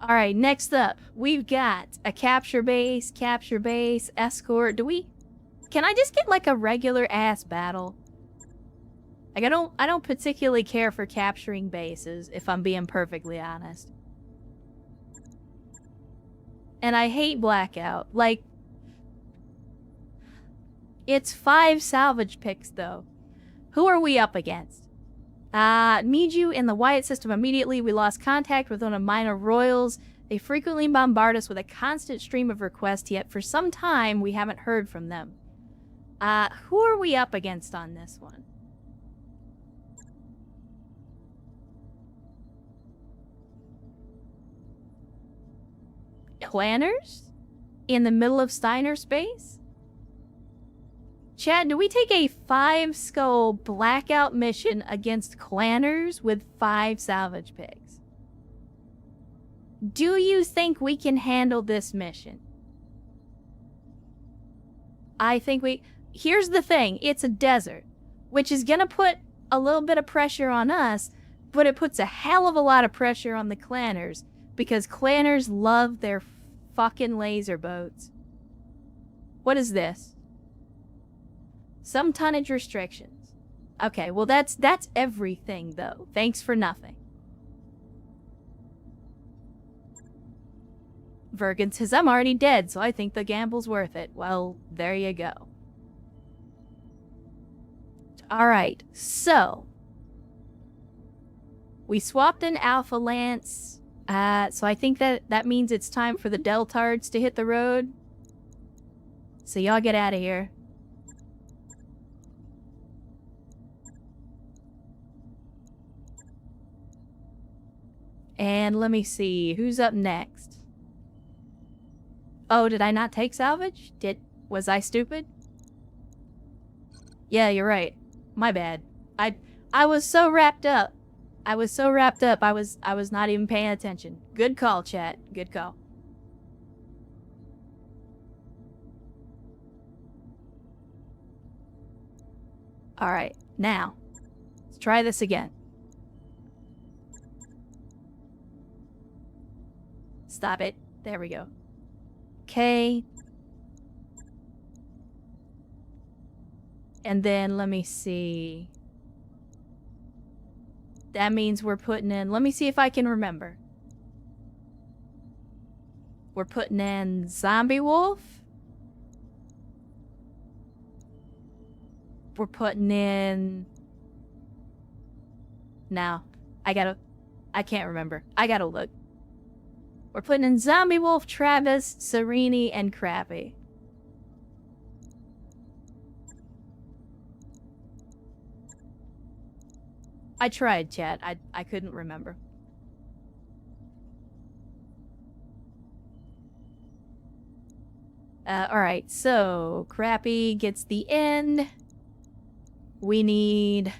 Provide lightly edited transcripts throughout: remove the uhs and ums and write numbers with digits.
Alright, next up, we've got a capture base, escort. Can I just get like a regular ass battle? Like I don't particularly care for capturing bases, if I'm being perfectly honest. And I hate Blackout. Like, it's 5 salvage picks though. Who are we up against? Need you in the Wyatt system immediately. We lost contact with one of minor royals. They frequently bombard us with a constant stream of requests, yet for some time we haven't heard from them. Who are we up against on this one? Planners? In the middle of Steiner space? Chad, do we take a 5-skull blackout mission against clanners with 5 salvage pigs? Do you think we can handle this mission? I think we... Here's the thing. It's a desert, which is gonna put a little bit of pressure on us, but it puts a hell of a lot of pressure on the clanners, because clanners love their fucking laser boats. What is this? Some tonnage restrictions. Okay, well that's everything though. Thanks for nothing. Vergen says, I'm already dead, so I think the gamble's worth it. Well, there you go. Alright, so we swapped an Alpha Lance. So I think that means it's time for the Deltards to hit the road. So y'all get out of here. And let me see, who's up next? Oh, did I not take salvage? Was I stupid? Yeah, you're right. My bad. I was so wrapped up. I was not even paying attention. Good call, chat. Good call. Alright, now, let's try this again. Stop it. There we go. Okay. And then let me see. That means we're putting in... Let me see if I can remember. We're putting in Zombie Wolf. We're putting in... No. I can't remember. I gotta look. We're putting in Zombie Wolf, Travis, Serini, and Crappy. I tried, chat. I couldn't remember. Alright, so Crappy gets the end. We need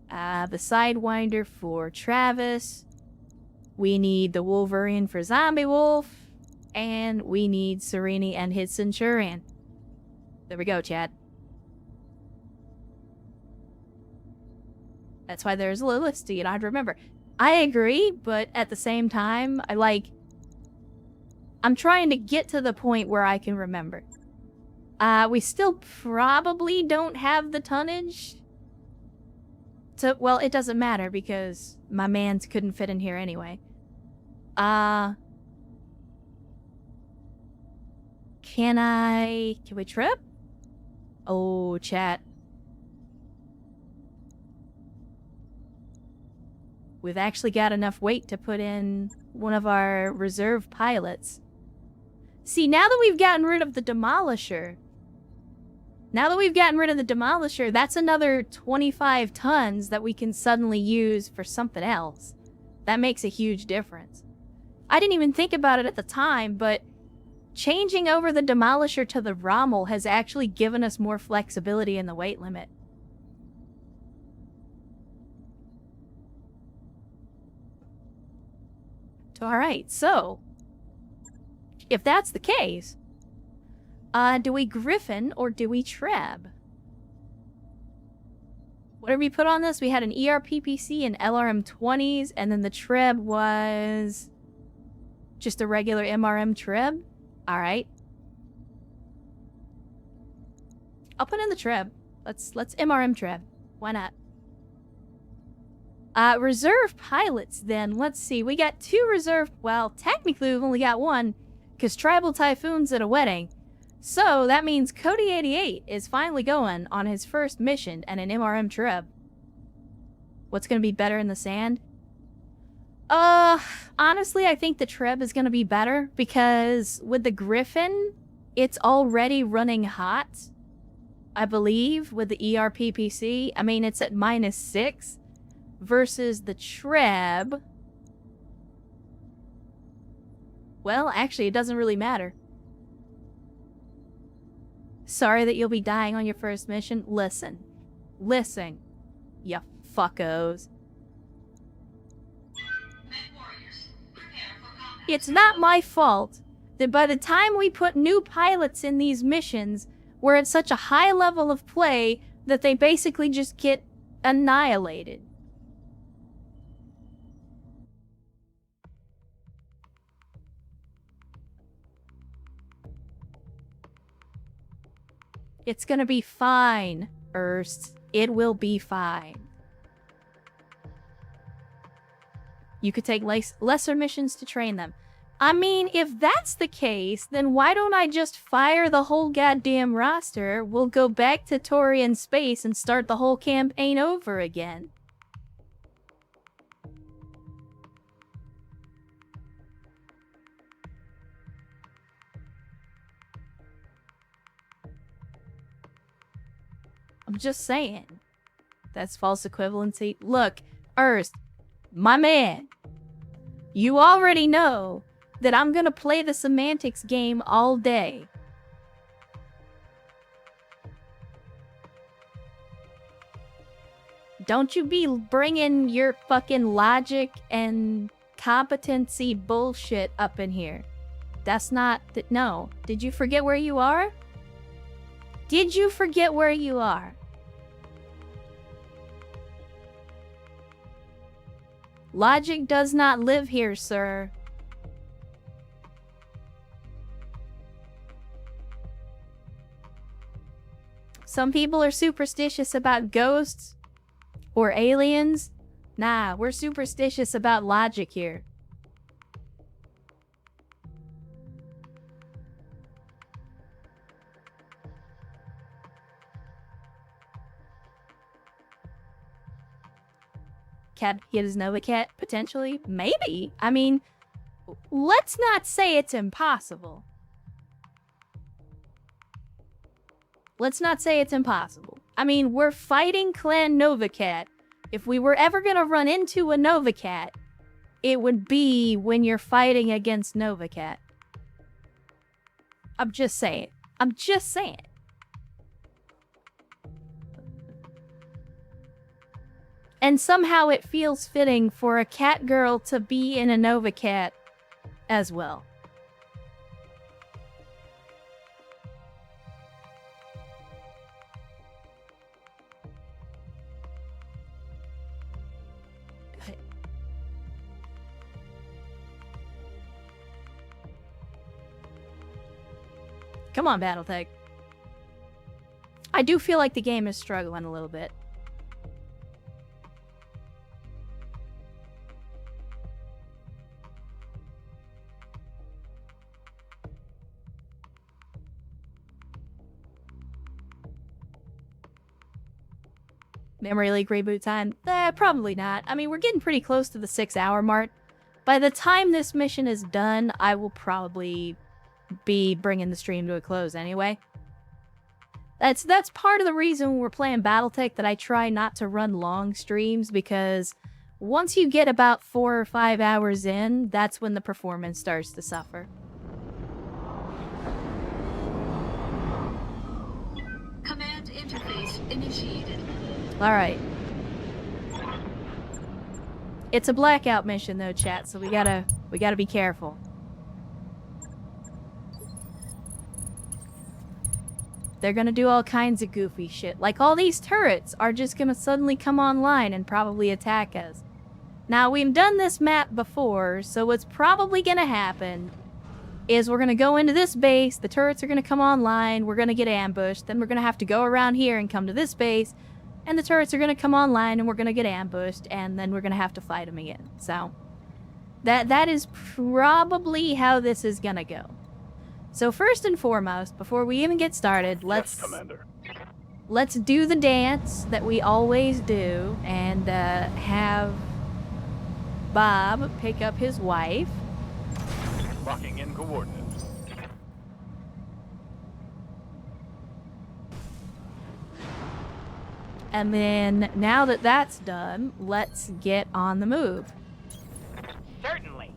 the Sidewinder for Travis. We need the Wolverine for Zombie Wolf. And we need Serini and his Centurion. There we go, chat. That's why there's a list, you know, I'd remember. I agree, but at the same time, I'm trying to get to the point where I can remember. We still probably don't have the tonnage. So, well, it doesn't matter because my mans couldn't fit in here anyway. Can we trip? Oh, chat. We've actually got enough weight to put in one of our reserve pilots. See, now that we've gotten rid of the Demolisher, that's another 25 tons that we can suddenly use for something else. That makes a huge difference. I didn't even think about it at the time, but changing over the Demolisher to the Rommel has actually given us more flexibility in the weight limit. Alright, so if that's the case, do we Griffin or do we Treb? What did we put on this? We had an ERPPC and LRM-20s, and then the Treb was Just a regular MRM trib? Alright. I'll put in the trib. Let's MRM trib. Why not? Reserve pilots then. Let's see. We got 2 reserve... Well, technically we've only got 1, because Tribal Typhoon's at a wedding. So, that means Cody88 is finally going on his first mission and an MRM trib. What's gonna be better in the sand? Honestly, I think the trib is gonna be better, because with the Griffin, it's already running hot. I believe, with the ERPPC. I mean, it's at -6. Versus the trib. Well, actually, it doesn't really matter. Sorry that you'll be dying on your first mission. Listen. Listen. You fuckos. It's not my fault that by the time we put new pilots in these missions, we're at such a high level of play that they basically just get annihilated. It's gonna be fine, Erst. It will be fine. You could take lesser missions to train them. I mean, if that's the case, then why don't I just fire the whole goddamn roster? We'll go back to Taurian space and start the whole campaign over again. I'm just saying. That's false equivalency. Look, Erst, my man, you already know that I'm gonna play the semantics game all day. Don't you be bringing your fucking logic and competency bullshit up in here. That's not... No. Did you forget where you are? Did you forget where you are? Logic does not live here, sir. Some people are superstitious about ghosts or aliens. Nah, we're superstitious about logic here. Cat, he has Nova Cat, potentially? Maybe. I mean, let's not say it's impossible. Let's not say it's impossible. I mean, we're fighting Clan Nova Cat. If we were ever gonna run into a Nova Cat, it would be when you're fighting against Nova Cat. I'm just saying. I'm just saying. And somehow it feels fitting for a cat girl to be in a Nova Cat as well. Come on, Battletech. I do feel like the game is struggling a little bit. Memory leak reboot time? Probably not. I mean, we're getting pretty close to the 6-hour mark. By the time this mission is done, I will probably be bringing the stream to a close anyway. That's part of the reason we're playing Battletech, that I try not to run long streams, because once you get about 4 or 5 hours in, that's when the performance starts to suffer. Command interface initiated. Alright. It's a blackout mission though, chat, so we gotta be careful. They're gonna do all kinds of goofy shit. Like, all these turrets are just gonna suddenly come online and probably attack us. Now, we've done this map before, so what's probably gonna happen is we're gonna go into this base, the turrets are gonna come online, we're gonna get ambushed, then we're gonna have to go around here and come to this base, and the turrets are gonna come online and we're gonna get ambushed, and then we're gonna have to fight them again. So, that is probably how this is gonna go. So first and foremost, before we even get started, let's do the dance that we always do and have Bob pick up his wife. Locking in coordinates. And then, now that that's done, let's get on the move. Certainly.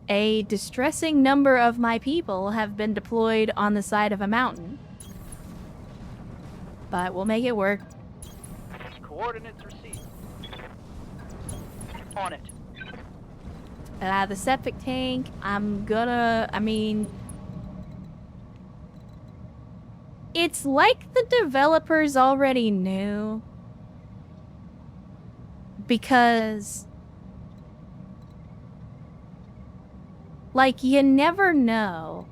A distressing number of my people have been deployed on the side of a mountain. But we'll make it work. Coordinates received. On it. The septic tank, it's like the developers already knew. Because, like, you never know.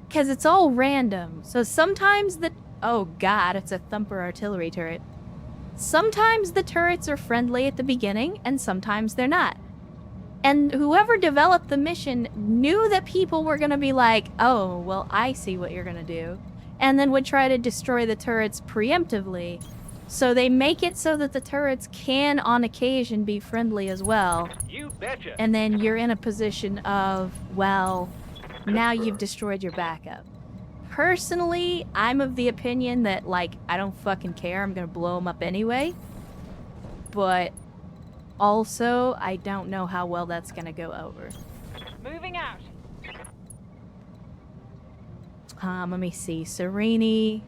Because it's all random. So sometimes oh god, it's a thumper artillery turret. Sometimes the turrets are friendly at the beginning, and sometimes they're not. And whoever developed the mission knew that people were going to be like, oh, well, I see what you're going to do. And then would try to destroy the turrets preemptively. So they make it so that the turrets can, on occasion, be friendly as well. You betcha. And then you're in a position of, well, now you've destroyed your backup. Personally, I'm of the opinion that, like, I don't fucking care. I'm gonna blow them up anyway. But also, I don't know how well that's gonna go over. Moving out. Let me see. Sereni.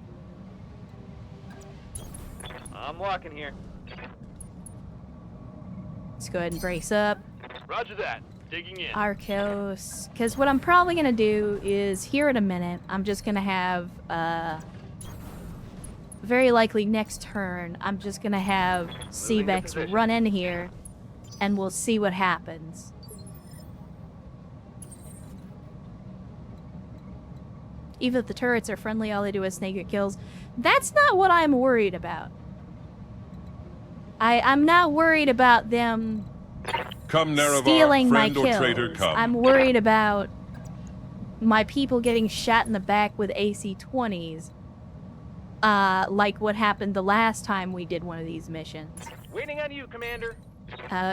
I'm walking here. Let's go ahead and brace up. Roger that. Digging in. Arcos. Because what I'm probably going to do is, here in a minute, I'm just going to have, very likely next turn, I'm just going to have Seabex run in here, and we'll see what happens. Even if the turrets are friendly, all they do is snake kills. That's not what I'm worried about. I'm not worried about them stealing my kills. I'm worried about my people getting shot in the back with AC-20s. Like what happened the last time we did one of these missions. Waiting on you, Commander.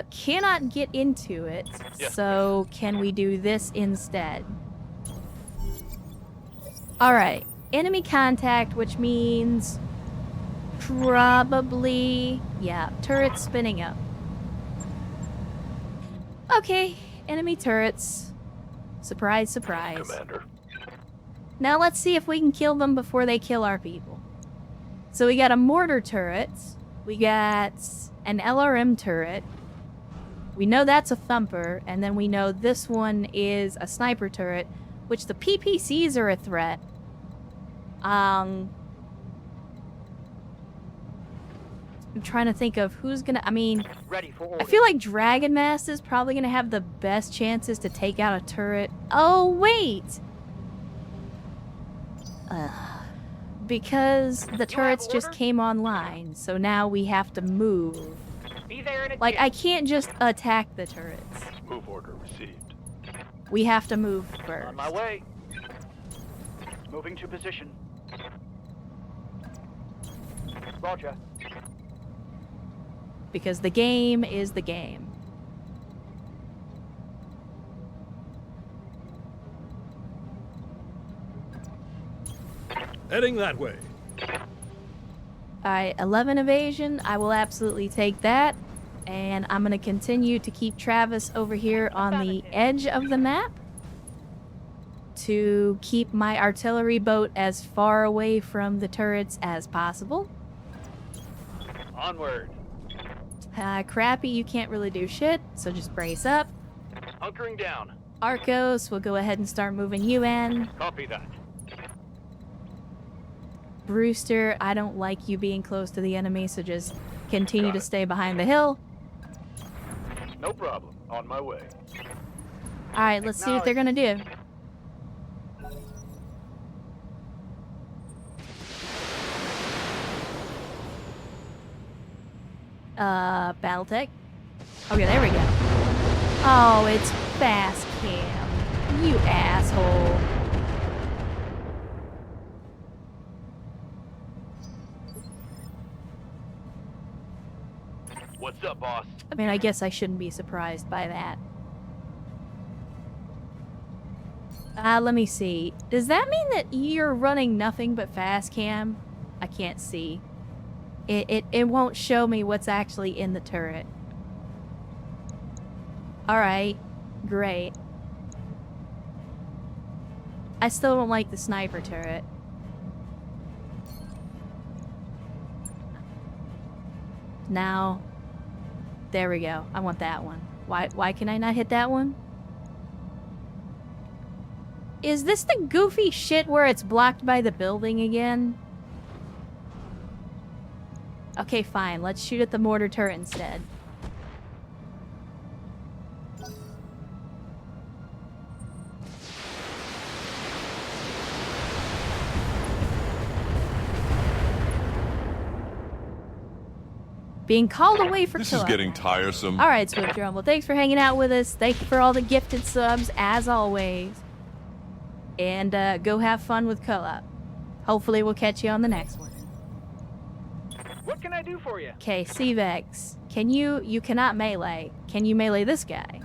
Cannot get into it, so can we do this instead? Alright, enemy contact, which means probably, yeah, turrets spinning up. Okay, enemy turrets. Surprise, surprise. Commander. Now let's see if we can kill them before they kill our people. So we got a mortar turret. We got an LRM turret. We know that's a thumper, and then we know this one is a sniper turret, which the PPCs are a threat. I'm trying to think of who's gonna, Ready for order. I feel like Dragon Mass is probably gonna have the best chances to take out a turret. Oh, wait! Because the turrets just came online, so now we have to move. Be there in a Like, jiff. I can't just attack the turrets. Move order received. We have to move first. On my way. Moving to position. Roger. Because the game is the game. Heading that way. Alright, 11 evasion. I will absolutely take that. And I'm going to continue to keep Travis over here on the edge of the map to keep my artillery boat as far away from the turrets as possible. Onward. Crappy, you can't really do shit, so just brace up. Hunkering down. Arcos, we'll go ahead and start moving you in. Copy that. Brewster, I don't like you being close to the enemy, so just continue Got to it. stay behind the hill. No problem. On my way. Alright, let's see what they're gonna do. Battletech. Okay, there we go. Oh, it's fast cam. You asshole. What's up, boss? I mean, I guess I shouldn't be surprised by that. Let me see. Does that mean that you're running nothing but fast cam? I can't see. It won't show me what's actually in the turret. Alright. Great. I still don't like the sniper turret. Now. There we go. I want that one. Why can I not hit that one? Is this the goofy shit where it's blocked by the building again? Okay, fine. Let's shoot at the mortar turret instead. Being called away for This is kill. getting tiresome. Alright, Swift Drum. Well, thanks for hanging out with us. Thank you for all the gifted subs, as always. And go have fun with co-op. Hopefully we'll catch you on the next one. What can I do for you? Okay, Cvex. Can you cannot melee. Can you melee this guy?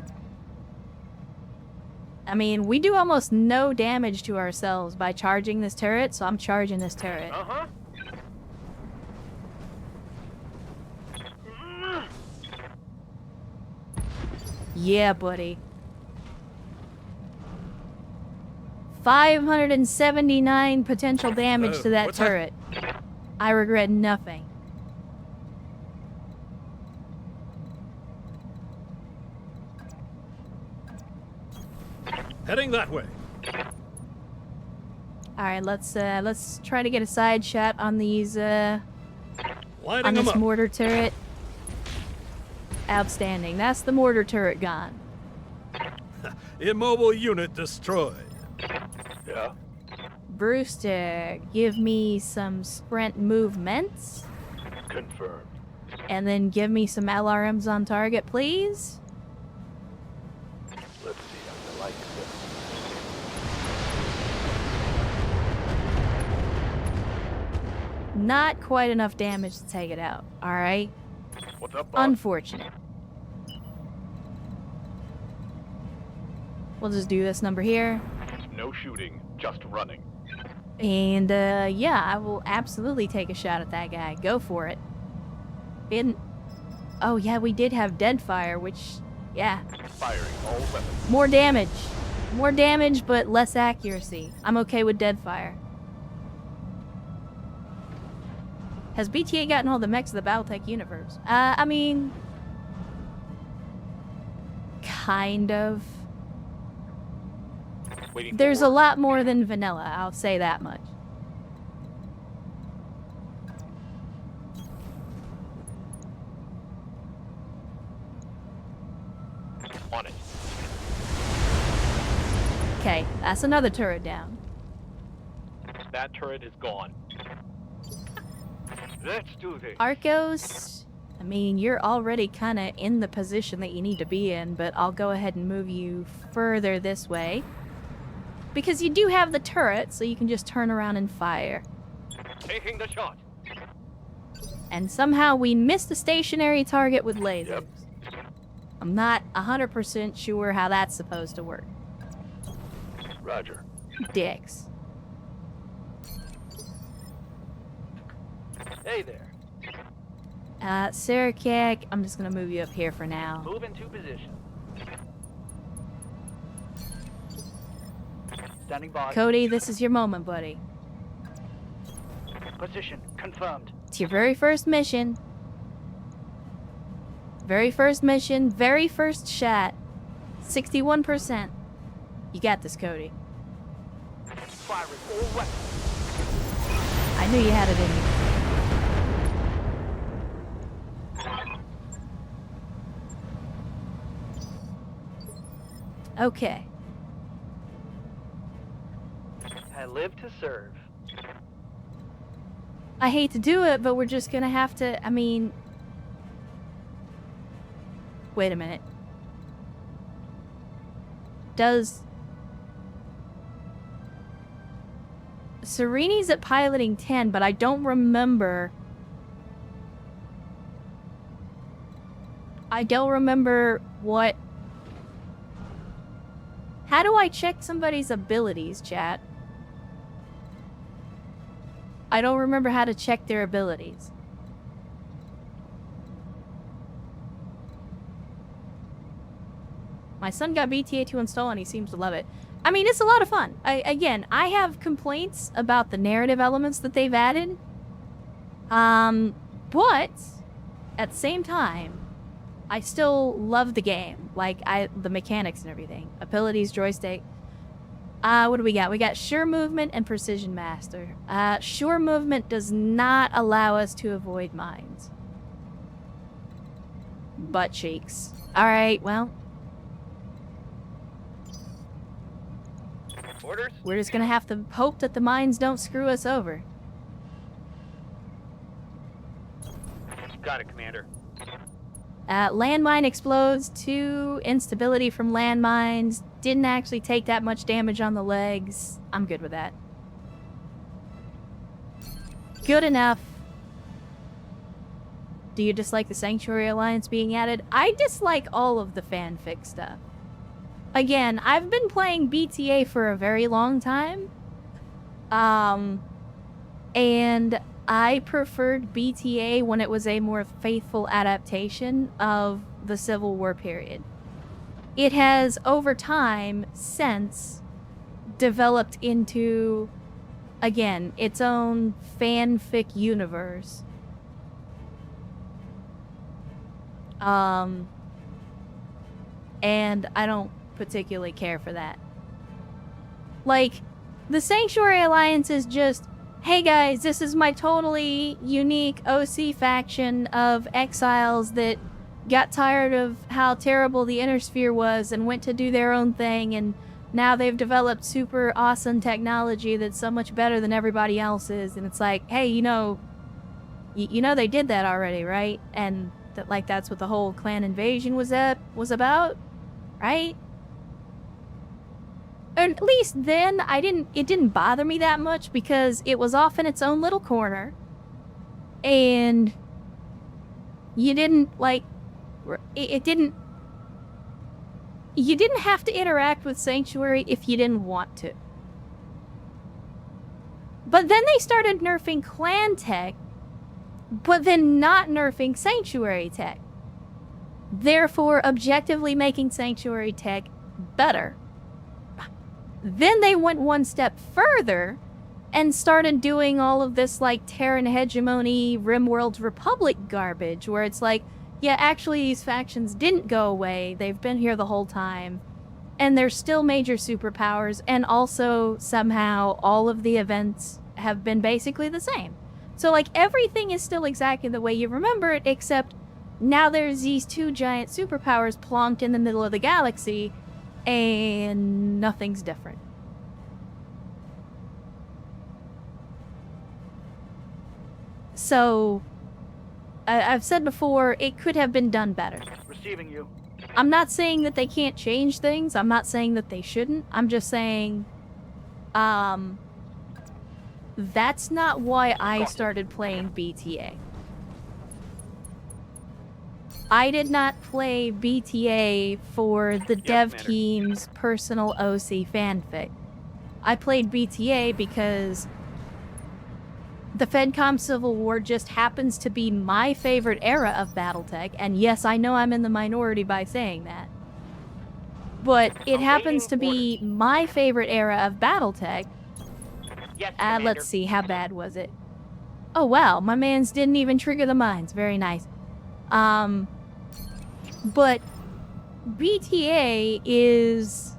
I mean, we do almost no damage to ourselves by charging this turret, so I'm charging this turret. Uh-huh. Yeah, buddy. 579 potential damage to that what's that? turret. I regret nothing. Heading that way. All right, let's try to get a side shot on these on Lighting them this up. mortar turret. Outstanding. That's the mortar turret gone. Immobile unit destroyed. Yeah. Brewster, give me some sprint movements, Confirmed. and then give me some LRMs on target, please. Let's see how I like this. Not quite enough damage to take it out. All right. What's up, boss? Unfortunate. We'll just do this number here. No shooting, just running. And, yeah, I will absolutely take a shot at that guy. Go for it. Oh, yeah, we did have Deadfire, which, yeah. Firing all weapons. More damage. More damage, but less accuracy. I'm okay with Deadfire. Has BTA gotten all the mechs of the Battletech universe? I mean... kind of. Waiting There's a for lot more than vanilla, I'll say that much. on it. Okay, that's another turret down. That turret is gone. Let's do this. Arcos, I mean, you're already kind of in the position that you need to be in, but I'll go ahead and move you further this way. Because you do have the turret, so you can just turn around and fire. Taking the shot. And somehow we missed a stationary target with lasers. Yep. I'm not 100% sure how that's supposed to work. Roger. Dicks. Hey there. Sarakak, I'm just gonna move you up here for now. Move into position. Standing by. Cody, this is your moment, buddy. Position confirmed. It's your very first mission. Very first mission, very first shot. 61%. You got this, Cody. Firing all weapons. I knew you had it in you. Okay. I live to serve. I hate to do it, but we're just gonna have to, I mean... Wait a minute. Does... Sereni's at piloting 10, but I don't remember... I don't remember what... How do I check somebody's abilities, chat? I don't remember how to check their abilities. My son got BTA to install and he seems to love it. I mean, it's a lot of fun. Again, I have complaints about the narrative elements that they've added. But at the same time, I still love the game. Like, the mechanics and everything. Abilities, joystick. What do we got? We got Sure Movement and Precision Master. Sure Movement does not allow us to avoid mines. Butt cheeks. Alright, well. Orders? We're just gonna have to hope that the mines don't screw us over. Got it, Commander. Landmine explodes. 2 instability from landmines. Didn't actually take that much damage on the legs. I'm good with that. Good enough. Do you dislike the Sanctuary Alliance being added? I dislike all of the fanfic stuff. Again, I've been playing BTA for a very long time. And I preferred BTA when it was a more faithful adaptation of the Civil War period. It has, over time, since developed into, again, its own fanfic universe. And I don't particularly care for that. Like, the Sanctuary Alliance is just, hey guys, this is my totally unique OC faction of exiles that got tired of how terrible the Inner Sphere was and went to do their own thing, and now they've developed super awesome technology that's so much better than everybody else's. And it's like, hey, you know they did that already, right? And that, like, that's what the whole clan invasion was about, right? Or at least then, it didn't bother me that much because it was off in its own little corner. And you didn't, like, you didn't have to interact with Sanctuary if you didn't want to. But then they started nerfing clan tech, but then not nerfing Sanctuary tech. Therefore, objectively making Sanctuary tech better. Then they went one step further and started doing all of this, like, Terran hegemony, RimWorld Republic garbage, where it's like, yeah, actually these factions didn't go away, they've been here the whole time, and they're still major superpowers, and also, somehow, all of the events have been basically the same. So, like, everything is still exactly the way you remember it, except now there's these 2 giant superpowers plonked in the middle of the galaxy, and nothing's different. So, I've said before, it could have been done better. Receiving you. I'm not saying that they can't change things. I'm not saying that they shouldn't. I'm just saying, that's not why I started playing BTA. I did not play BTA for the dev team's personal OC fanfic. I played BTA because the FedCom Civil War just happens to be my favorite era of Battletech, and yes, I know I'm in the minority by saying that. But it happens to be my favorite era of Battletech. Yes, Let's see, how bad was it? Oh wow, my mans didn't even trigger the mines. Very nice. But BTA is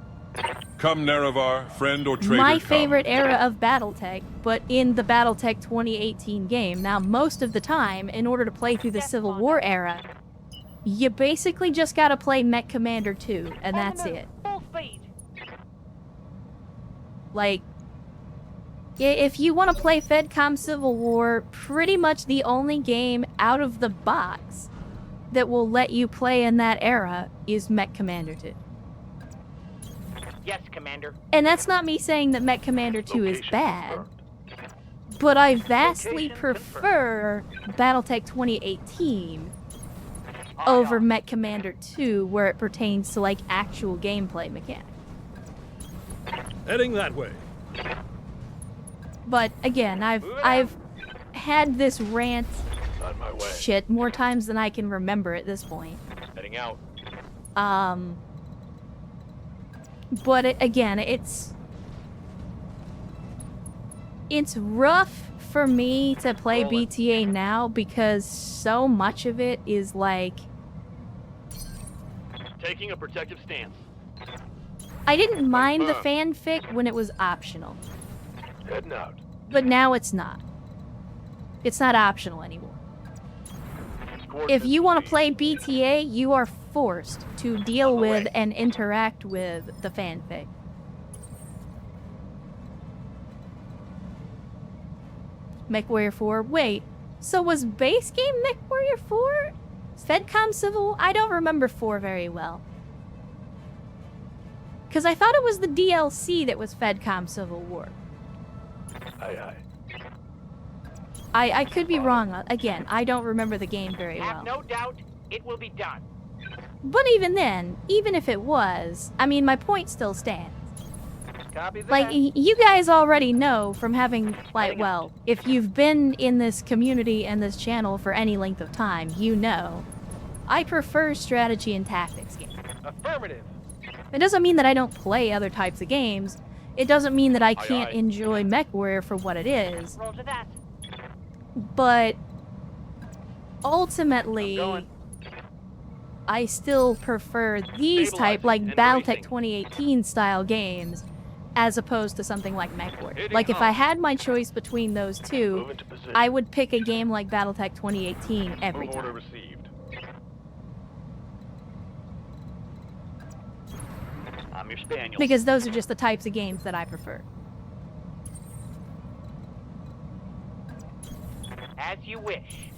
Come, Nerevar, friend or traitor, my come. favorite era of Battletech, but in the Battletech 2018 game. Now, most of the time, in order to play through the Civil War era, you basically just gotta play Mech Commander 2, and that's it. Full speed. Like, if you want to play FedCom Civil War, pretty much the only game out of the box that will let you play in that era is Mech Commander 2. Yes, Commander. And that's not me saying that Mech Commander 2 is Location bad, confirmed. but I vastly Location prefer Battletech 2018 over Mech Commander 2 where it pertains to, like, actual gameplay mechanics. Heading that way. But again, I've had this rant On my way. shit more times than I can remember at this point. Heading out. But again, it's rough for me to play BTA now because so much of it is like Taking a protective stance. I didn't mind the fanfic when it was optional, Heading out. but now it's not. It's not optional anymore. If you want to play BTA, you are forced to deal with and interact with the fanfic. MechWarrior 4. Wait, so was base game MechWarrior 4? FedCom Civil? I don't remember 4 very well. Because I thought it was the DLC that was FedCom Civil War. Aye, aye. I could be wrong. Again, I don't remember the game very well. Have no doubt it will be done. But even then, even if it was, I mean, my point still stands. Copy that. Like, you guys already know from having, like, well, if you've been in this community and this channel for any length of time, you know, I prefer strategy and tactics games. Affirmative. It doesn't mean that I don't play other types of games. It doesn't mean that I can't aye. enjoy MechWarrior for what it is. Roger that. But ultimately, I'm going. I still prefer these type, like Stabilizing and Battletech bracing. 2018 style games, as opposed to something like MechWarrior. Hitting Like, if I home. had my choice between those two, Move into position. I would pick a game like Battletech 2018 every Move order time. received. I'm your spaniel. Because those are just the types of games that I prefer. As you wish.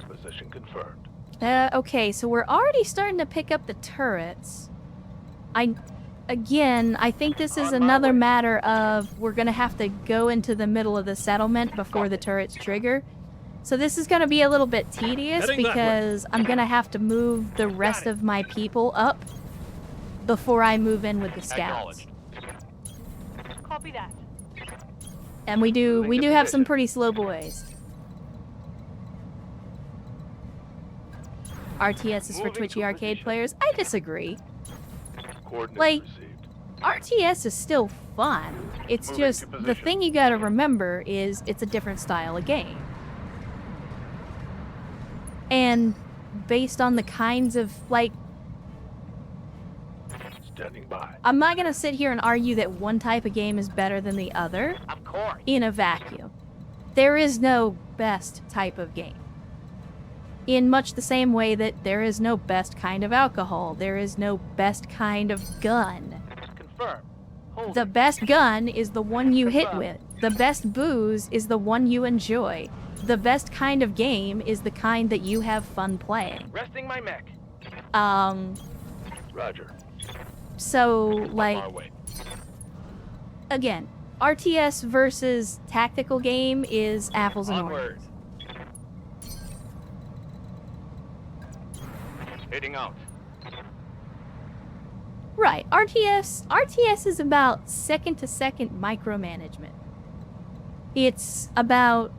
Position confirmed. Okay, so we're already starting to pick up the turrets. Again, I think this is On my another way. matter of we're gonna have to go into the middle of the settlement before the turrets trigger. So this is gonna be a little bit tedious Heading that way. because I'm gonna have to move the rest of my people up before I move in with the scouts. Acknowledged. Copy that. And we do Moving to have some position. pretty slow boys. RTS is for Moving Twitchy to arcade position. players. I disagree. Coordinates Like- received. RTS is still fun. It's Moving just to the position. thing you gotta remember is it's a different style of game. And based on the kinds of, like, Standing by. I'm not gonna sit here and argue that one type of game is better than the other Of course. in a vacuum. There is no best type of game. In much the same way that there is no best kind of alcohol, there is no best kind of gun. Confirm. Hold The it. best gun is the one you hit with. The best booze is the one you enjoy. The best kind of game is the kind that you have fun playing. Resting my mech. Roger. So, like, On my way. again, RTS versus tactical game is apples and Onward. oranges. Heading out. Right, RTS is about second-to-second micromanagement. It's about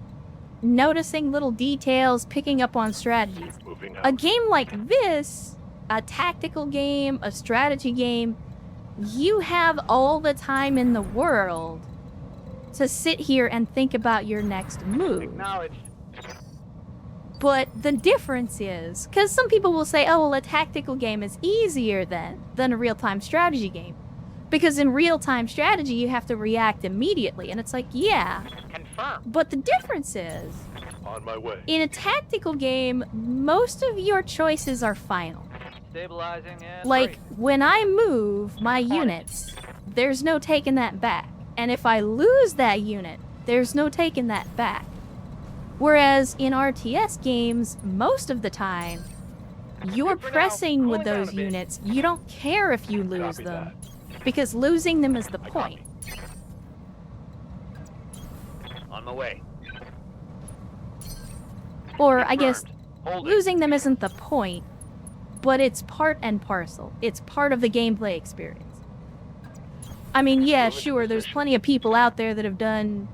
noticing little details, picking up on strategies. Moving A out. game like this, a tactical game, a strategy game, you have all the time in the world to sit here and think about your next move. Acknowledged. But the difference is, because some people will say, oh, well, a tactical game is easier than a real-time strategy game. Because in real-time strategy, you have to react immediately. And it's like, yeah, Confirm. but the difference is, On my way. in a tactical game, most of your choices are final. Stabilizing and Like, when I move my units, there's no taking that back. And if I lose that unit, there's no taking that back. Whereas in RTS games, most of the time, you're pressing with those units. You don't care if you lose them, because losing them is the point. On my way. Or, I guess, Hold it. losing them isn't the point, but it's part and parcel. It's part of the gameplay experience. I mean, yeah, sure, there's plenty of people out there that have done,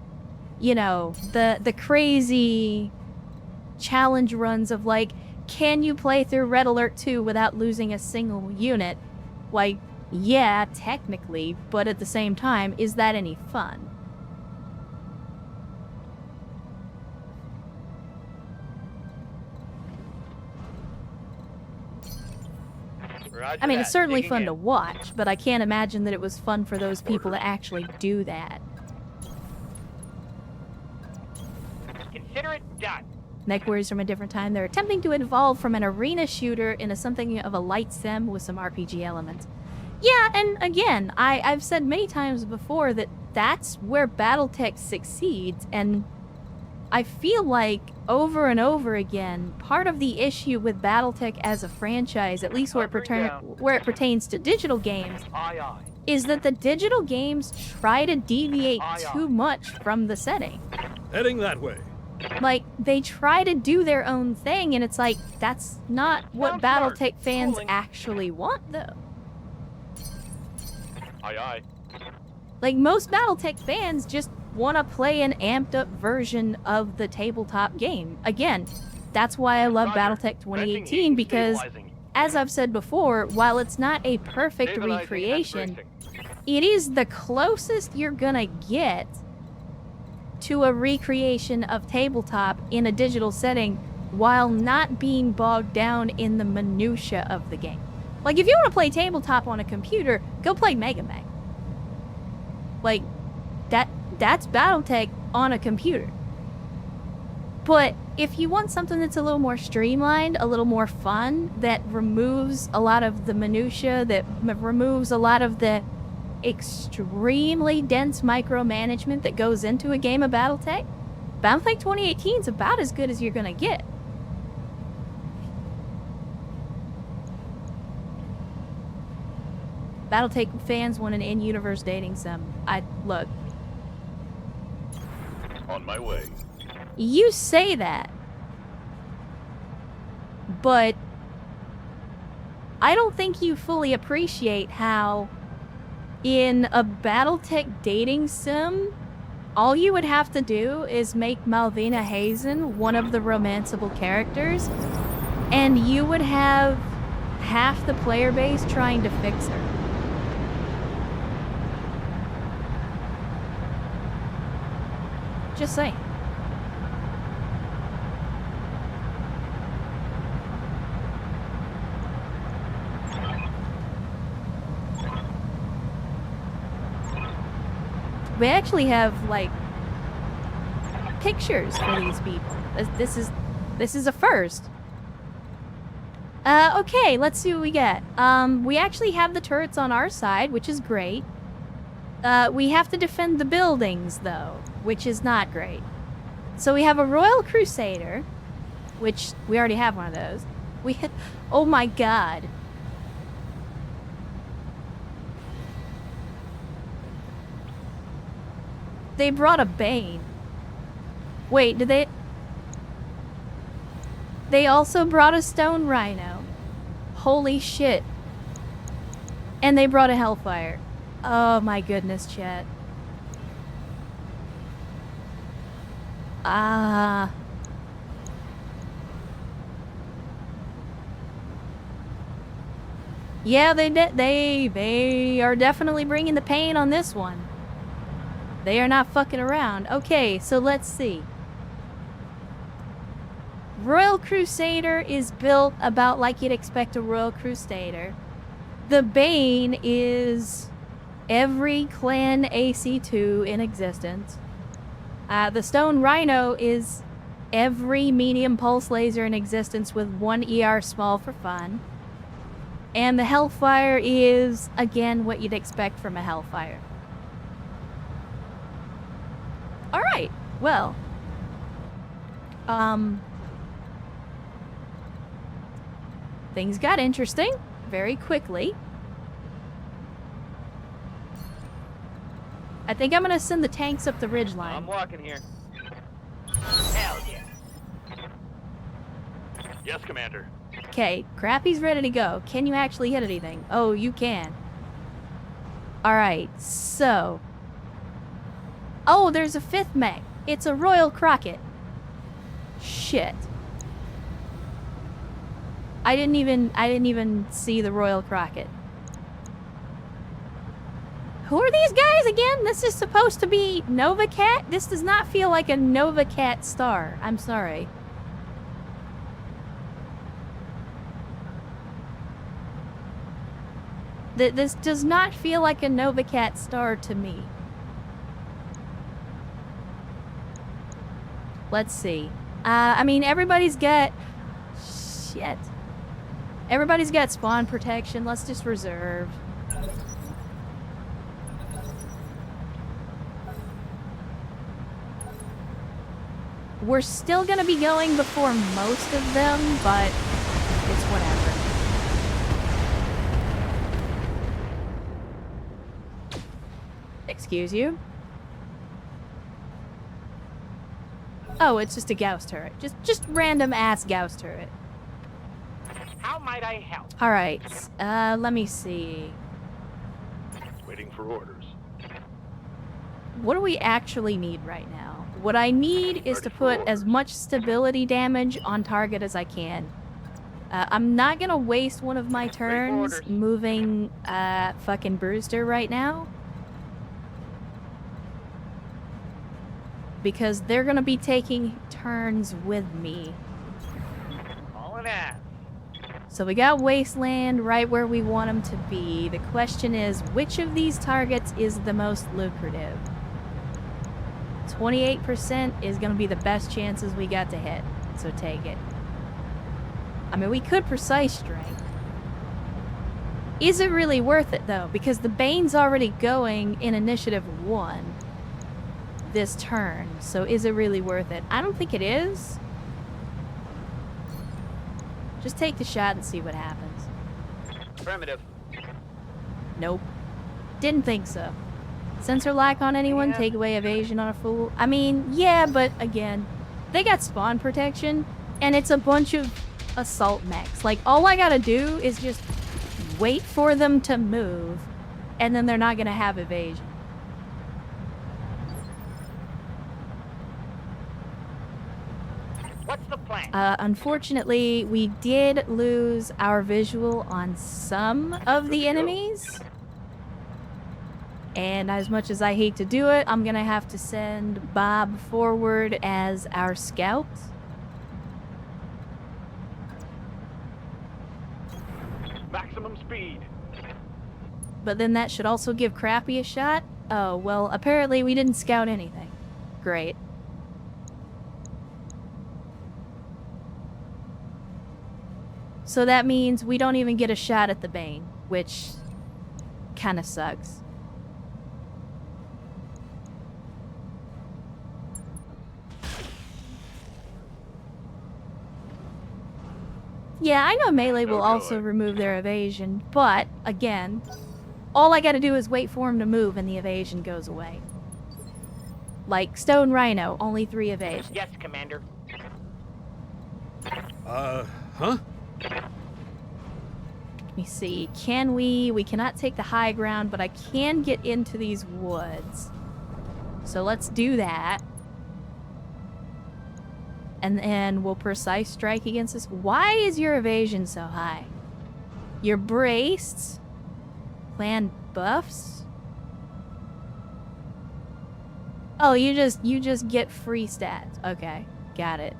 you know, the crazy challenge runs of, like, can you play through Red Alert 2 without losing a single unit? Like, yeah, technically, but at the same time, is that any fun? I mean, it's certainly fun to watch, but I can't imagine that it was fun for those people to actually do that. Consider it done. Mech Warriors from a different time. They're attempting to evolve from an arena shooter into something of a light sim with some RPG elements. Yeah, and again, I've said many times before that that's where Battletech succeeds, and I feel like over and over again, part of the issue with Battletech as a franchise, at least where it pertains to digital games, Aye, aye. is that the digital games try to deviate too much from the setting. Heading that way. Like, they try to do their own thing, and it's like, that's not what Sounds smart. Battletech fans Cooling. actually want, though. Aye, aye. Like, most Battletech fans just want to play an amped-up version of the tabletop game. Again, that's why I love Roger. Battletech 2018, Ranting, because, stabilizing. as I've said before, while it's not a perfect Stabilizing and recreation, bracing. it is the closest you're gonna get to a recreation of tabletop in a digital setting while not being bogged down in the minutia of the game. Like, if you want to play tabletop on a computer, go play Mega Man. Like, that's Battletech on a computer. But if you want something that's a little more streamlined, a little more fun, that removes a lot of the minutia, that removes a lot of the extremely dense micromanagement that goes into a game of Battletech, Battletech 2018 is about as good as you're gonna get. Battletech fans want an in-universe dating sim. Look, On my way. you say that, but I don't think you fully appreciate how in a Battletech dating sim, all you would have to do is make Malvina Hazen one of the romanceable characters, and you would have half the player base trying to fix her. Just saying. We actually have, like, pictures for these people. This is a first. Okay, let's see what we get. We actually have the turrets on our side, which is great. We have to defend the buildings, though, which is not great. So we have a Royal Crusader, which we already have one of those. We had, oh my god. They brought a Bane. Wait, did they? They also brought a Stone Rhino. Holy shit. And they brought a Hellfire. Oh my goodness, chat. Ah. Yeah, they are definitely bringing the pain on this one. They are not fucking around. Okay, so let's see. Royal Crusader is built about like you'd expect a Royal Crusader. The Bane is every clan AC2 in existence. The Stone Rhino is every medium pulse laser in existence with one ER small for fun. And the Hellfire is, again, what you'd expect from a Hellfire. Alright, well. Things got interesting very quickly. I think I'm gonna send the tanks up the ridgeline. I'm walking here. Hell yeah. Yes, Commander. Okay, Crappy's ready to go. Can you actually hit anything? Oh, you can. Alright, so... Oh, there's a 5th mech. It's a Royal Crockett. Shit. I didn't even see the Royal Crockett. Who are these guys again? This is supposed to be Nova Cat? This does not feel like a Nova Cat star. I'm sorry. This does not feel like a Nova Cat star to me. Let's see. I mean, everybody's got... Shit. Everybody's got spawn protection. Let's just reserve. We're still gonna be going before most of them, but it's whatever. Excuse you? Oh, it's just a Gauss turret. Just random ass Gauss turret. How might I help? Alright, let me see. Waiting for orders. What do we actually need right now? What I need is to put as much stability damage on target as I can. I'm not gonna waste one of my turns moving fucking Brewster right now. Because they're gonna be taking turns with me. All in that. So we got Wasteland right where we want them to be. The question is, which of these targets is the most lucrative? 28% is going to be the best chances we got to hit, so take it. I mean, we could precise strike. Is it really worth it, though? Because the Bane's already going in Initiative 1 this turn, so is it really worth it? I don't think it is. Just take the shot and see what happens. Affirmative. Nope. Didn't think so. Sensor lock on anyone, Yeah. take away evasion on a fool. I mean, yeah, but again, they got spawn protection, and it's a bunch of assault mechs. Like, all I gotta do is just wait for them to move, and then they're not gonna have evasion. What's the plan? Unfortunately, we did lose our visual on some of the enemies. And as much as I hate to do it, I'm gonna have to send Bob forward as our scout. Maximum speed. But then that should also give Crappy a shot. Oh, well, apparently we didn't scout anything. Great. So that means we don't even get a shot at the Bane, which kind of sucks. Yeah, I know melee will also remove their evasion, but, again, all I gotta do is wait for him to move and the evasion goes away. Like, Stone Rhino, only 3 evasion. Yes, Commander. Huh? Let me see, can we cannot take the high ground, but I can get into these woods. So let's do that. And then we'll precise strike against this. Why is your evasion so high? You're braced. Plan buffs. Oh, you just get free stats. Okay, got it.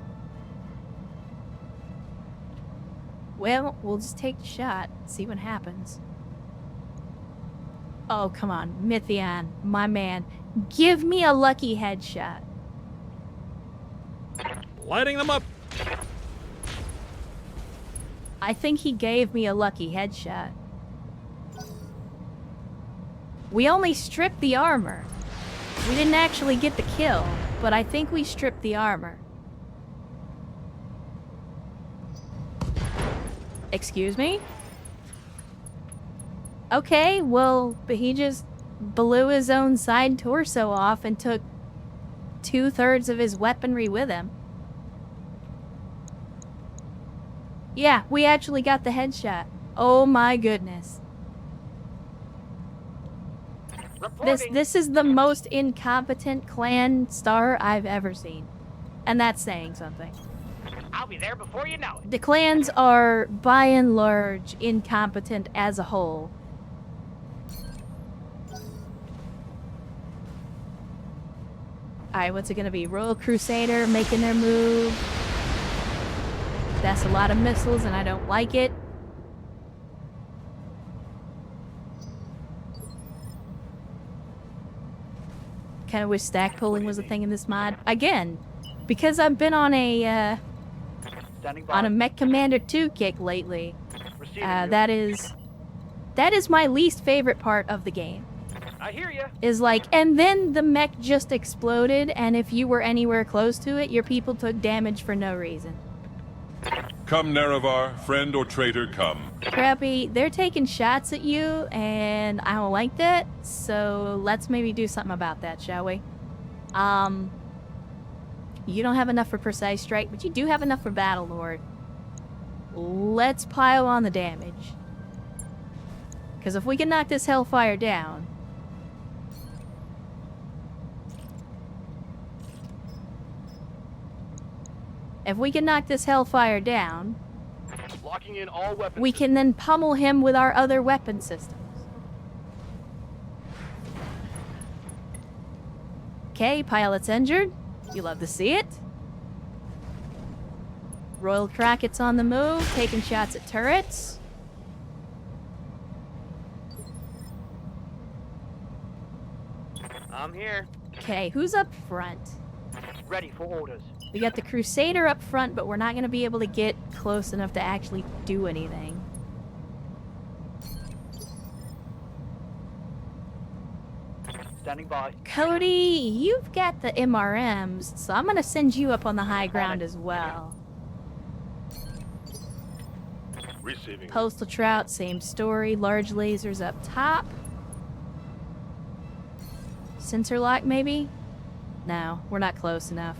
Well, we'll just take the shot, see what happens. Oh, come on, Mythion, my man. Give me a lucky headshot. Lighting them up. I think he gave me a lucky headshot. We only stripped the armor. We didn't actually get the kill, but I think we stripped the armor. Excuse me? Okay, well, but he just blew his own side torso off and took 2/3 of his weaponry with him. Yeah, we actually got the headshot. Oh my goodness. This is the most incompetent clan star I've ever seen. And that's saying something. I'll be there before you know it. The clans are, by and large, incompetent as a whole. Alright, what's it gonna be? Royal Crusader making their move. That's a lot of missiles and I don't like it. Kinda wish stack pulling was a thing in this mod. Again, because I've been on a Standing by. Mech Commander 2 kick lately. Receiving you. That is my least favorite part of the game. I hear you. Is like, and then the mech just exploded, and if you were anywhere close to it, your people took damage for no reason. Come, Nerevar, friend or traitor, come. Crappy, they're taking shots at you, and I don't like that, so let's maybe do something about that, shall we? You don't have enough for Precise Strike, but you do have enough for Battle Lord. Let's pile on the damage. Because if we can knock this Hellfire down... If we can knock this Hellfire down, Locking in all weapons. we can then pummel him with our other weapon systems. Okay, pilot's injured. You love to see it. Royal Crockett's on the move, taking shots at turrets. I'm here. Okay, who's up front? Ready for orders. We got the Crusader up front, but we're not going to be able to get close enough to actually do anything. Standing by. Cody, you've got the MRMs, so I'm going to send you up on the high ground as well. Receiving. Postal Trout, same story. Large lasers up top. Sensor lock, maybe? No, we're not close enough.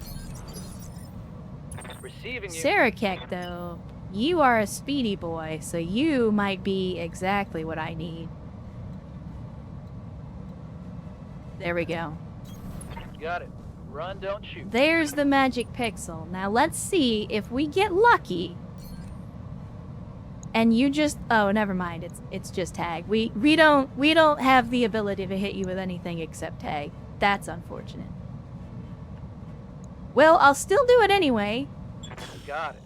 Receiving you. Sarakek, though, you are a speedy boy, so you might be exactly what I need. There we go. Got it. Run, don't shoot. There's the magic pixel. Now let's see if we get lucky. And you just never mind. It's just tag. We don't have the ability to hit you with anything except tag. That's unfortunate. Well, I'll still do it anyway. Got it.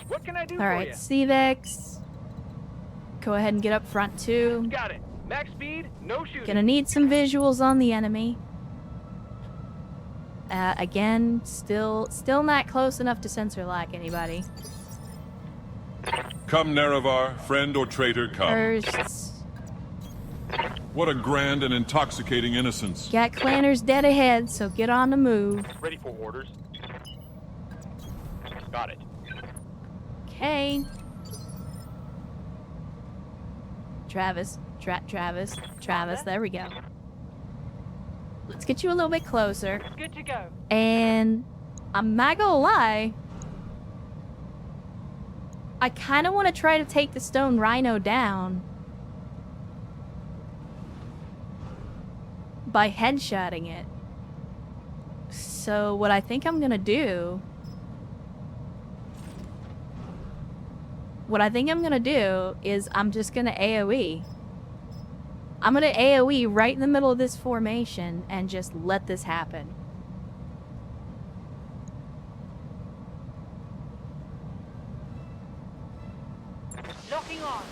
What can I do All for right, you? CVEX. Go ahead and get up front too. Got it. Max speed, no shooting. Gonna need some visuals on the enemy. Again, still not close enough to sensor lock anybody. Come, Nerevar, friend or traitor, come. Bursts. What a grand and intoxicating innocence. Got clanners dead ahead, so get on the move. Ready for orders. Got it. Okay. Travis, there we go. Let's get you a little bit closer. Good to go. And I'm not gonna lie, I kind of want to try to take the stone rhino down by headshotting it. So what I think I'm gonna do is I'm just gonna AoE. I'm gonna AoE right in the middle of this formation and just let this happen. Locking on.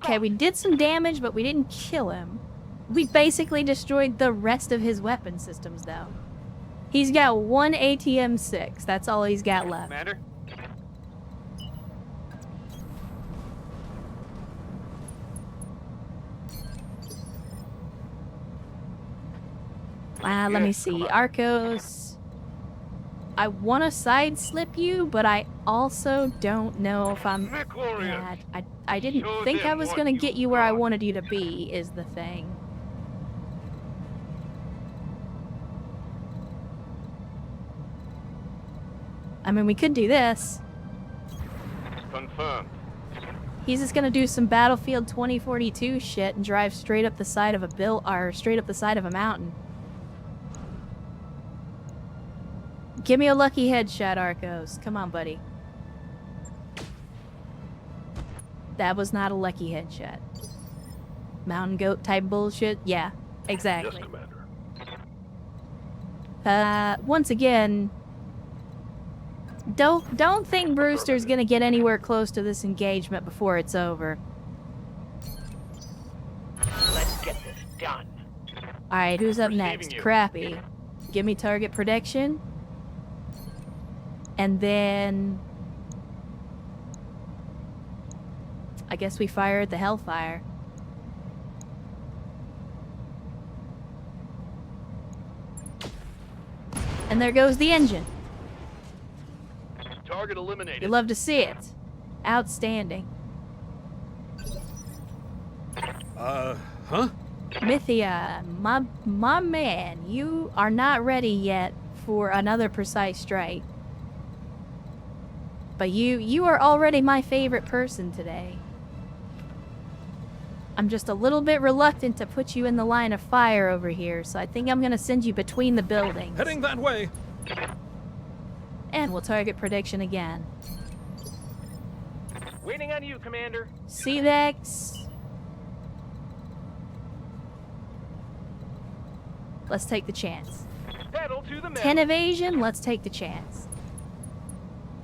Okay, we did some damage, but we didn't kill him. We basically destroyed the rest of his weapon systems, though. He's got one ATM-6. That's all he's got left. Commander? Let me see. Arcos. I want to side slip you, but I also don't know if I'm... Yeah, I didn't think I was going to get you where I wanted you to be, is the thing. I mean, we could do this. Confirmed. He's just gonna do some Battlefield 2042 shit and drive straight up the side of a straight up the side of a mountain. Give me a lucky headshot, Arcos. Come on, buddy. That was not a lucky headshot. Mountain goat type bullshit? Yeah, exactly. Yes, Commander. Once again, don't think Brewster's gonna get anywhere close to this engagement before it's over. Let's get this done. Alright, who's up Receiving next? you. Crappy. Give me target prediction. And then... I guess we fire at the Hellfire. And there goes the engine. Target eliminated. You love to see it. Outstanding. Huh? Mythia, my man, you are not ready yet for another precise strike. But you are already my favorite person today. I'm just a little bit reluctant to put you in the line of fire over here, so I think I'm gonna send you between the buildings. Heading that way. And we'll target prediction again. Waiting on you, Commander. CVEX. Let's take the chance. Pedal to the metal. 10 evasion, let's take the chance.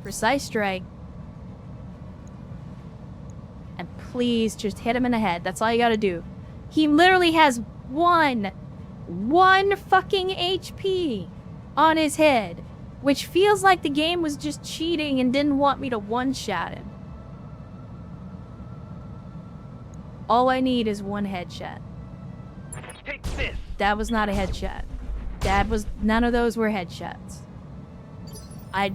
Precise strike. And please just hit him in the head. That's all you gotta do. He literally has one fucking HP on his head, which feels like the game was just cheating and didn't want me to one-shot him. All I need is one headshot. Take this. That was not a headshot. None of those were headshots. I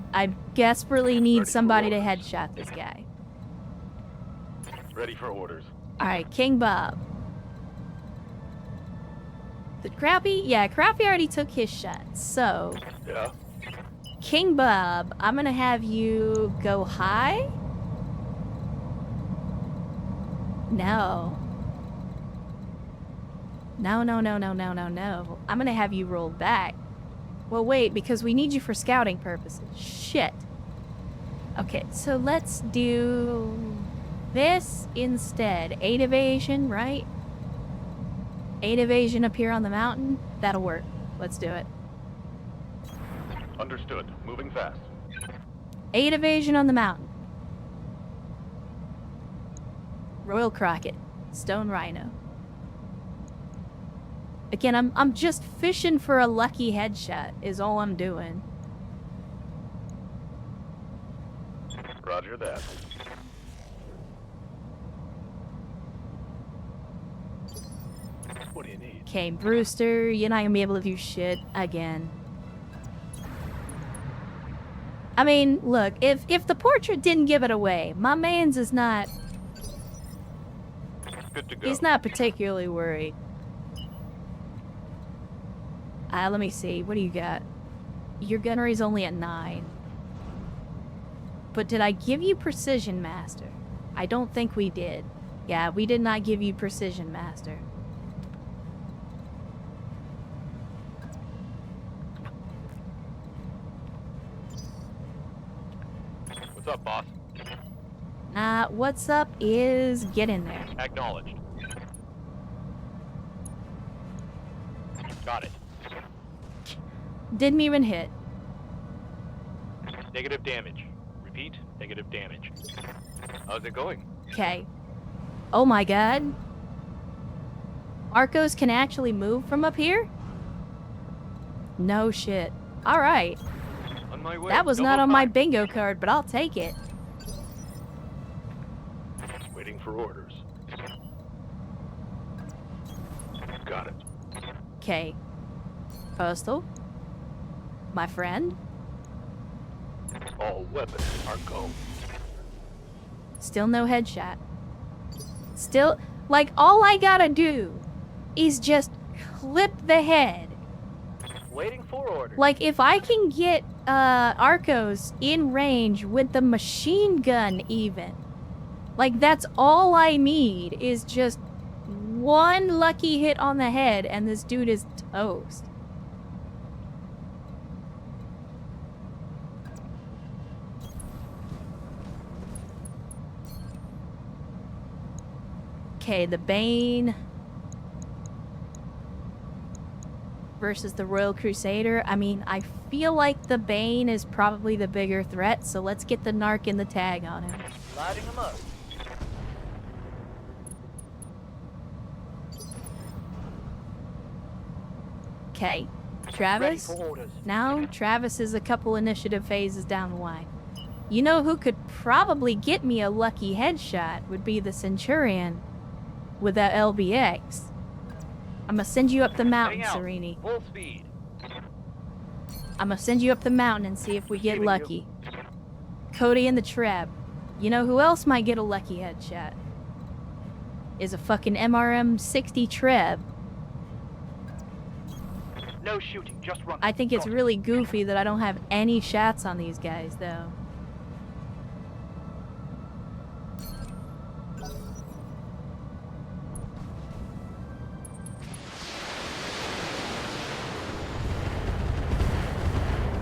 desperately need Ready for somebody to orders. headshot this guy. Ready for orders. Alright, King Bob. The Crappy? Yeah, Crappy already took his shot. So, Yeah. King Bob, I'm gonna have you go high? No. No. I'm gonna have you roll back. Well, wait, because we need you for scouting purposes. Shit. Okay, so let's do this instead. 8 evasion, right? 8 evasion up here on the mountain. That'll work. Let's do it. Understood. Moving fast. 8 evasion on the mountain. Royal Crockett. Stone Rhino. Again, I'm just fishing for a lucky headshot is all I'm doing. Roger that. What do you need? Okay, Brewster, you're not gonna be able to do shit again. I mean, look, if the portrait didn't give it away, my man's is not... Good to go. He's not particularly worried. Let me see. What do you got? Your gunnery's only at 9. But did I give you Precision Master? I don't think we did. Yeah, we did not give you Precision Master. What's up, boss? What's up is get in there. Acknowledged. Got it. Didn't even hit. Negative damage. Repeat, negative damage. How's it going? Okay. Oh my god. Arcos can actually move from up here? No shit. Alright. On my way. That was not on my bingo card, but I'll take it. Waiting for orders. Got it. Okay. Postal. My friend. All weapons are go. Still no headshot. Still, like, all I gotta do is just clip the head. Waiting for orders. Like, if I can get Arcos in range with the machine gun even, like, that's all I need is just one lucky hit on the head and this dude is toast. Okay, the Bane versus the Royal Crusader. I mean, I feel like the Bane is probably the bigger threat, so let's get the narc in the tag on him. Lighting them up. Okay, Ready Travis. for orders. Now, Travis is a couple initiative phases down the line. You know who could probably get me a lucky headshot would be the Centurion with that LBX. I'm gonna send you up the mountain, Heading out. Serini. Full speed. I'm gonna send you up the mountain and see if we get Receiving you. lucky. Cody and the Treb. You know who else might get a lucky headshot? Is a fucking MRM 60 Treb. No shooting, just run. I think it's Go. really goofy that I don't have any shots on these guys, though.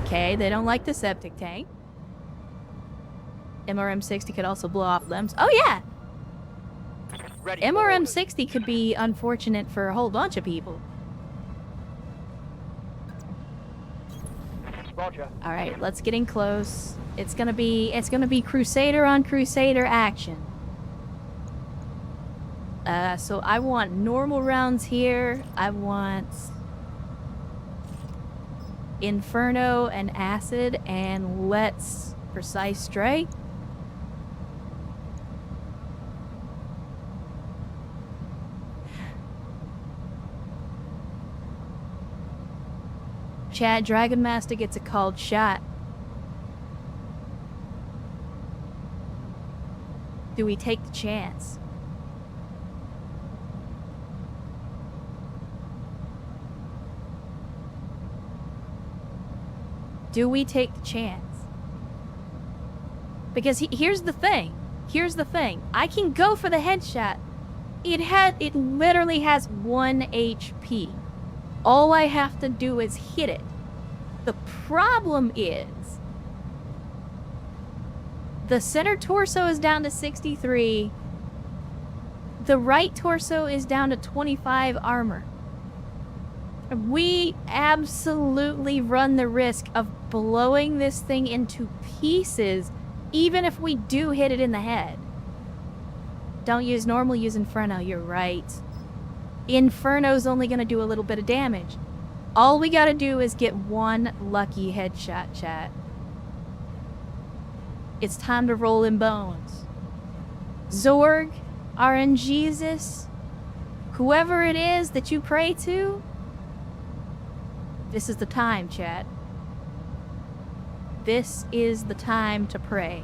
Okay, they don't like the septic tank. MRM-60 could also blow off limbs. Oh yeah! Ready for orders. MRM-60 could be unfortunate for a whole bunch of people. Roger. Alright, let's get in close. It's gonna be Crusader on Crusader action. So I want normal rounds here. I want Inferno and Acid, and let's Precise Strike. Chat, Dragon Master gets a called shot. Do we take the chance? Do we take the chance? Because here's the thing. Here's the thing. I can go for the headshot. It literally has 1 HP. All I have to do is hit it. The problem is the center torso is down to 63. The right torso is down to 25 armor. We absolutely run the risk of blowing this thing into pieces, even if we do hit it in the head. Don't use normal, use Inferno, you're right. Inferno's only gonna do a little bit of damage. All we gotta do is get one lucky headshot, chat. It's time to roll in bones. Zorg, RNGesus, whoever it is that you pray to, this is the time, chat. This is the time to pray.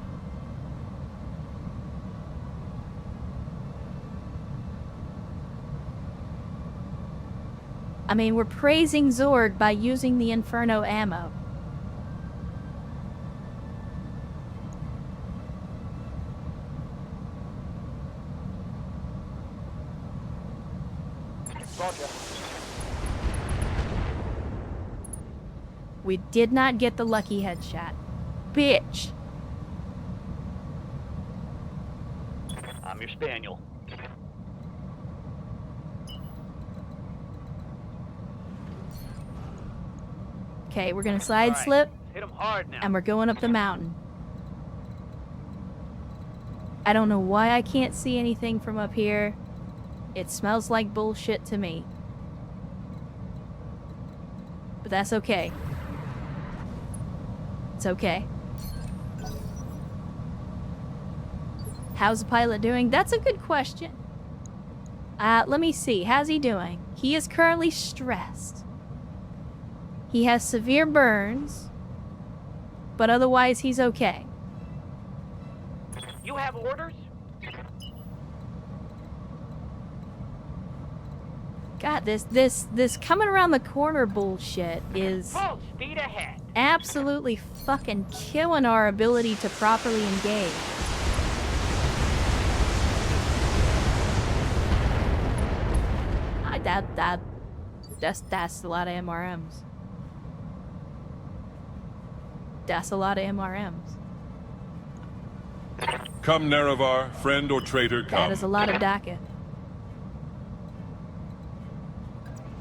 I mean, we're praising Zorg by using the Inferno ammo. Roger. We did not get the lucky headshot. Bitch. I'm your spaniel. Okay, we're gonna side slip, Hit him hard now. and we're going up the mountain. I don't know why I can't see anything from up here. It smells like bullshit to me. But that's okay. It's okay. How's the pilot doing? That's a good question. Let me see. How's he doing? He is currently stressed. He has severe burns, but otherwise he's okay. You have orders? God, this coming around the corner bullshit is Full speed ahead. absolutely fucking killing our ability to properly engage. That's a lot of MRMs. That's a lot of MRMs. Come, Nerevar, friend or traitor, come. That is a lot of DACA.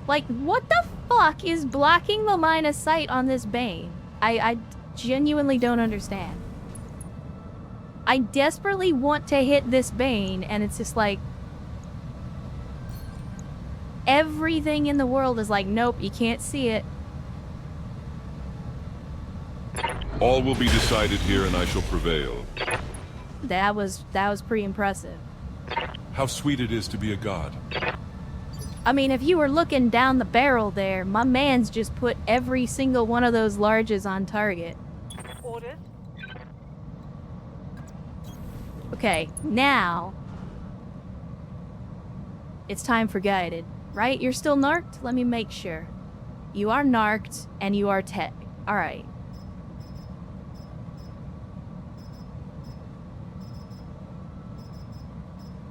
Like, what the fuck is blocking the line of sight on this Bane? I genuinely don't understand. I desperately want to hit this Bane, and it's just like... everything in the world is like, nope, you can't see it. All will be decided here, and I shall prevail. That was pretty impressive. How sweet it is to be a god. I mean, if you were looking down the barrel there, my man's just put every single one of those larges on target. Orders? Okay, now... it's time for guided, right? You're still narked? Let me make sure. You are narked, and you are tech. Alright.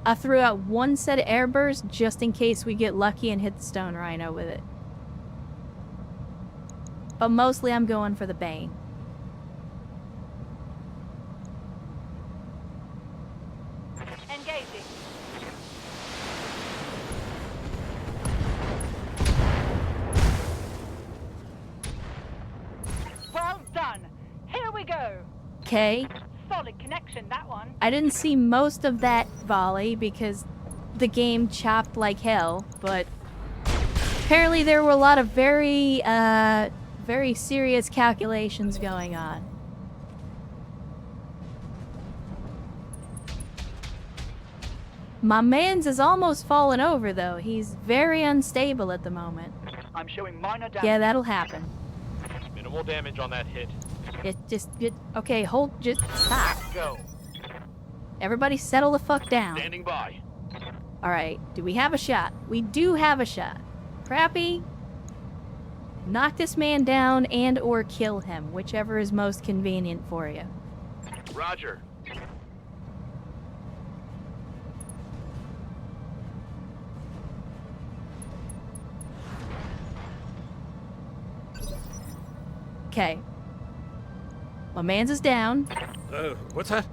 I threw out one set of air bursts just in case we get lucky and hit the stone rhino with it. But mostly I'm going for the Bane. Engaging. Well done. Here we go. Okay. Solid connection, that one. I didn't see most of that volley because the game chopped like hell, but apparently there were a lot of very serious calculations going on. My man's is almost fallen over though. He's very unstable at the moment. I'm showing minor damage. Yeah, that'll happen. Minimal damage on that hit. Okay, hold, just stop. Go. Everybody settle the fuck down. Standing by. Alright, do we have a shot? We do have a shot. Crappy. Knock this man down and or kill him, whichever is most convenient for you. Roger. Okay. My man's is down, What's that?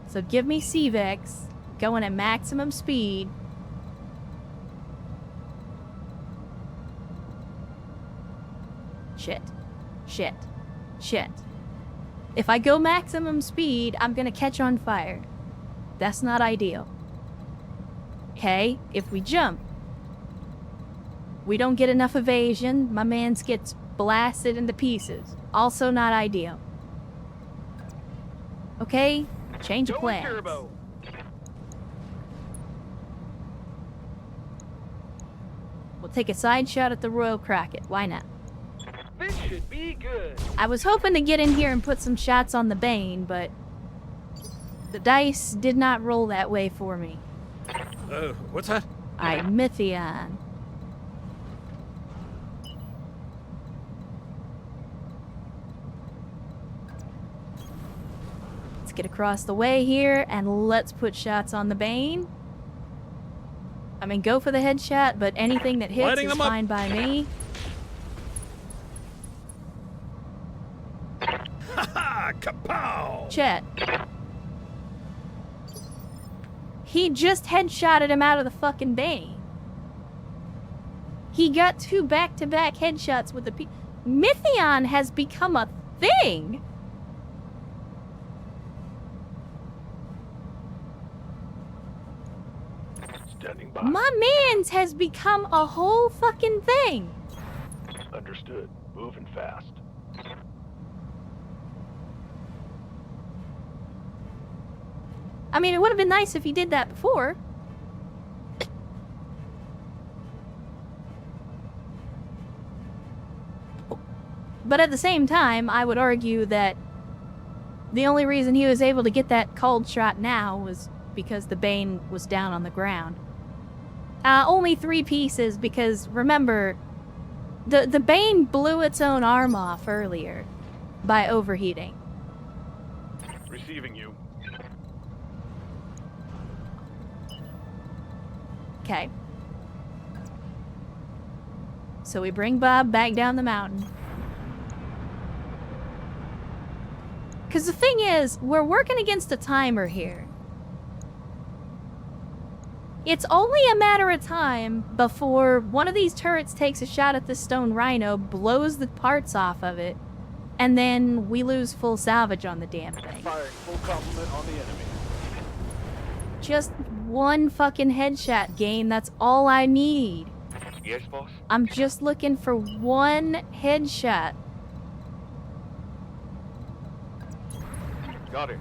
so give me CVEX, going at maximum speed. Shit. Shit. Shit. If I go maximum speed, I'm gonna catch on fire. That's not ideal. Okay, if we jump, we don't get enough evasion, my man's gets blasted into pieces. Also not ideal. Okay, change of Going plans. turbo. We'll take a side shot at the Royal Crockett. Why not? This should be good. I was hoping to get in here and put some shots on the Bane, but the dice did not roll that way for me. What's that? Alright, Mythion. Let's get across the way here and let's put shots on the Bane. I mean, go for the headshot, but anything that hits Lighting is them up. fine by me. Ha! Kapow! Chet. He just headshotted him out of the fucking Bane. He got 2 back-to-back headshots with the Mythion has become a thing. Standing by. My man's has become a whole fucking thing. Understood. Moving fast. I mean, it would have been nice if he did that before. But at the same time, I would argue that the only reason he was able to get that cold shot now was because the Bane was down on the ground. Only 3 pieces because, remember, the Bane blew its own arm off earlier by overheating. Receiving you. Okay. So we bring Bob back down the mountain. Because the thing is, we're working against a timer here. It's only a matter of time before one of these turrets takes a shot at the stone rhino, blows the parts off of it, and then we lose full salvage on the damn thing. Firing full complement on the enemy. Just one fucking headshot, game. That's all I need. Yes, boss? I'm just looking for one headshot. Got it.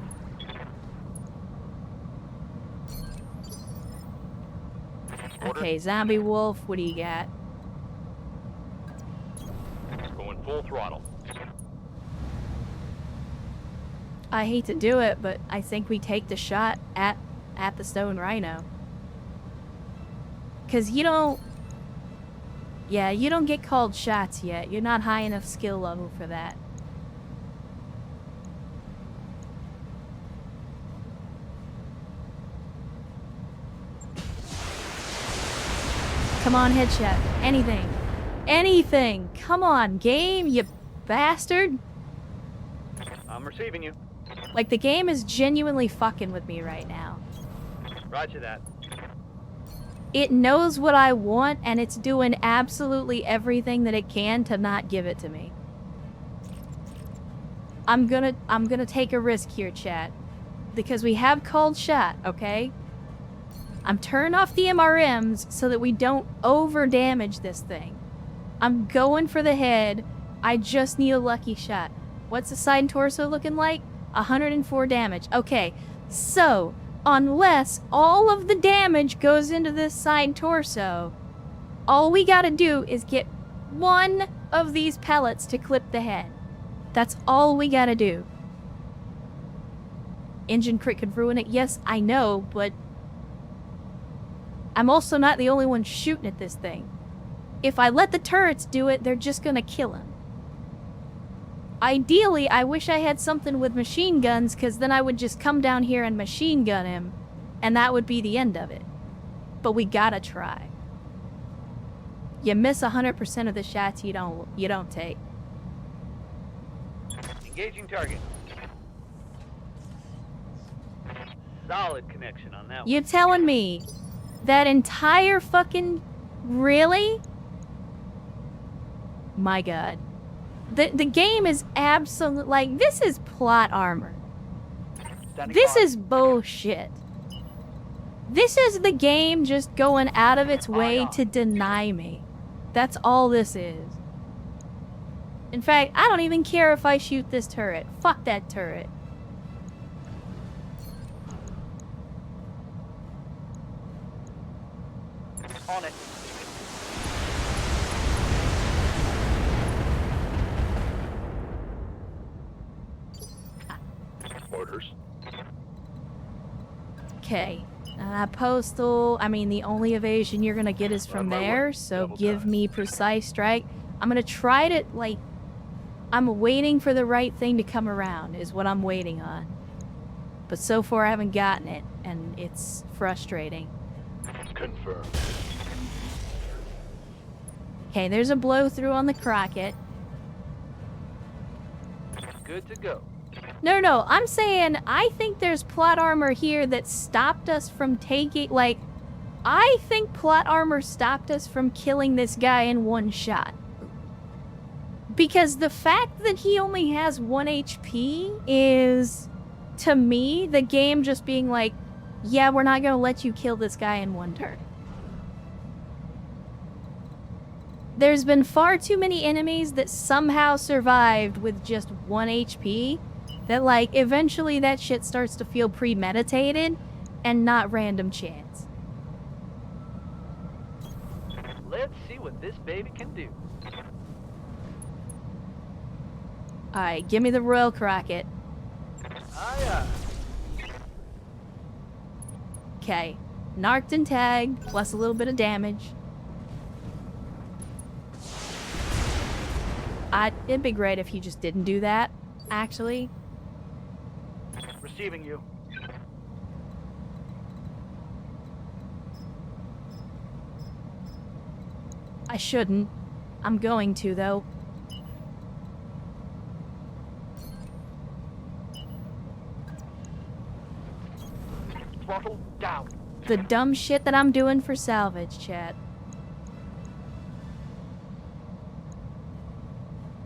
Order. Okay, zombie wolf, what do you got? Going full throttle. I hate to do it, but I think we take the shot at the stone rhino. Cause you don't... Yeah, you don't get called shots yet. You're not high enough skill level for that. Come on, headshot. Anything. Anything. Come on, game, you bastard. I'm receiving you. Like, the game is genuinely fucking with me right now. Roger that. It knows what I want, and it's doing absolutely everything that it can to not give it to me. I'm gonna take a risk here, chat. Because we have called shot, okay? I'm turning off the MRMs so that we don't over-damage this thing. I'm going for the head. I just need a lucky shot. What's the side and torso looking like? 104 damage. Okay, so unless all of the damage goes into this side torso, all we gotta do is get one of these pellets to clip the head. That's all we gotta do. Engine crit could ruin it. Yes, I know, but I'm also not the only one shooting at this thing. If I let the turrets do it, they're just gonna kill him. Ideally, I wish I had something with machine guns, because then I would just come down here and machine gun him, and that would be the end of it. But we gotta try. You miss 100% of the shots you don't take. Engaging target. Solid connection on that one. You're telling me that entire fucking... Really? My god. The game is absolute... Like, this is plot armor. Standing This by. is bullshit. This is the game just going out of its way to deny me. That's all this is. In fact, I don't even care if I shoot this turret. Fuck that turret. On it. Orders. Okay. Postal, I mean, the only evasion you're gonna get is from On my way. there, so Double give time. me precise strike. I'm gonna try to, like... I'm waiting for the right thing to come around, is what I'm waiting on. But so far I haven't gotten it, and it's frustrating. Confirmed. Okay, there's a blow through on the Crockett. Good to go. No, I'm saying I think there's plot armor here that stopped us from taking, like, I think plot armor stopped us from killing this guy in one shot. Because the fact that he only has 1 HP is, to me, the game just being like, yeah, we're not gonna let you kill this guy in one turn. there's been far too many enemies that somehow survived with just 1 HP that, like, eventually that shit starts to feel premeditated and not random chance. Let's see what this baby can do. Alright, give me the Royal Crockett. Aye, Okay. Narked and tagged, plus a little bit of damage. It'd be great if you just didn't do that, actually. Receiving you. I shouldn't. I'm going to, though. Throttle down. The dumb shit that I'm doing for salvage, chat.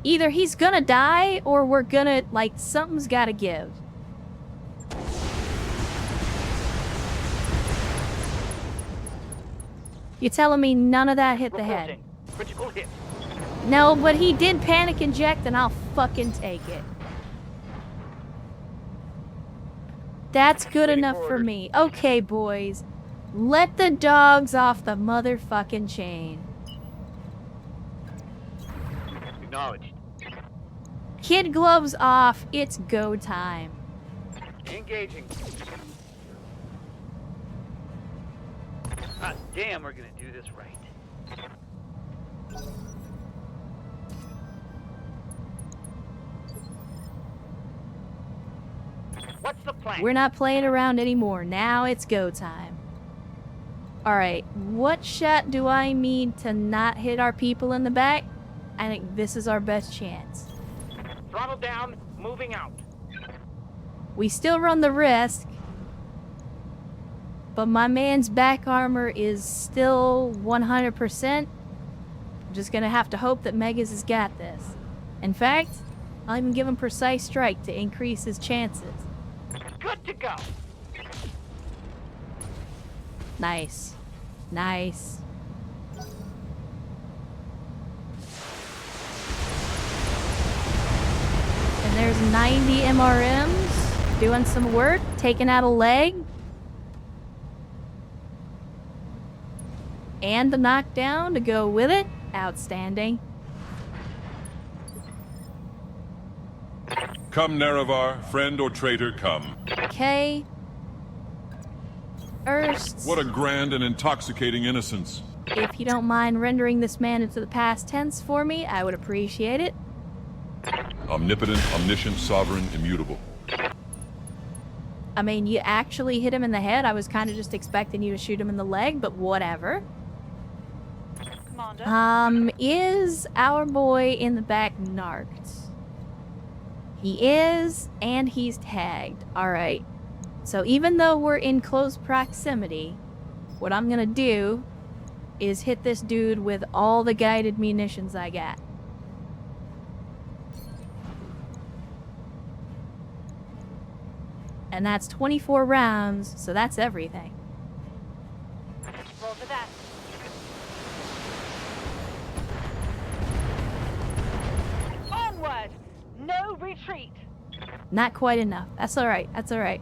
Either he's gonna die, or we're gonna, like, something's gotta give. You're telling me none of that hit the head? Reporting. Critical hit. No, but he did panic inject, and I'll fucking take it. That's good Waiting enough for for orders. me. Okay, boys. Let the dogs off the motherfucking chain. Acknowledged. Kid gloves off. It's go time. Engaging. Ah, damn, we're gonna do this right. What's the plan? We're not playing around anymore. Now it's go time. Alright, what shot do I need to not hit our people in the back? I think this is our best chance. Throttle down, moving out. We still run the risk, but my man's back armor is still 100%. I'm just gonna have to hope that Megas has got this. In fact, I'll even give him precise strike to increase his chances. Good to go. Nice. Nice. And there's 90 MRMs doing some work, taking out a leg. And the knockdown to go with it. Outstanding. Come, Nerevar, friend or traitor, come. Okay. Erst, What a grand and intoxicating innocence. if you don't mind rendering this man into the past tense for me, I would appreciate it. Omnipotent, omniscient, sovereign, immutable. I mean, you actually hit him in the head. I was kind of just expecting you to shoot him in the leg, but whatever. Commander. Is our boy in the back narked? He is, and he's tagged. Alright. So even though we're in close proximity, what I'm gonna do is hit this dude with all the guided munitions I got. And that's 24 rounds, so that's everything. Roll for that. Onward! No retreat! Not quite enough. That's alright. That's alright.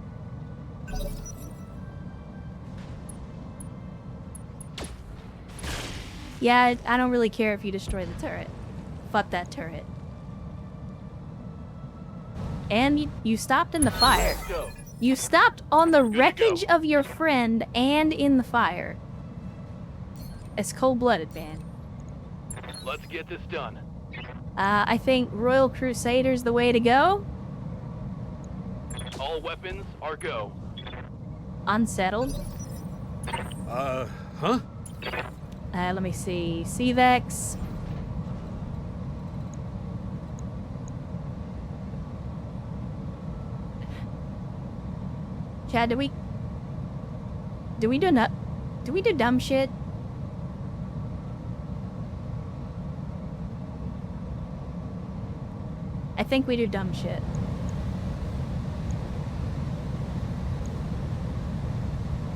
Yeah, I don't really care if you destroy the turret. Fuck that turret. And you stopped in the fire. Let's go. You stopped on the to wreckage go. of your friend and in the fire. It's cold-blooded, man. Let's get this done. I think Royal Crusader's the way to go. All weapons are go. Unsettled. Huh? Let me see. CVEX. Chad, do we do dumb shit? I think we do dumb shit.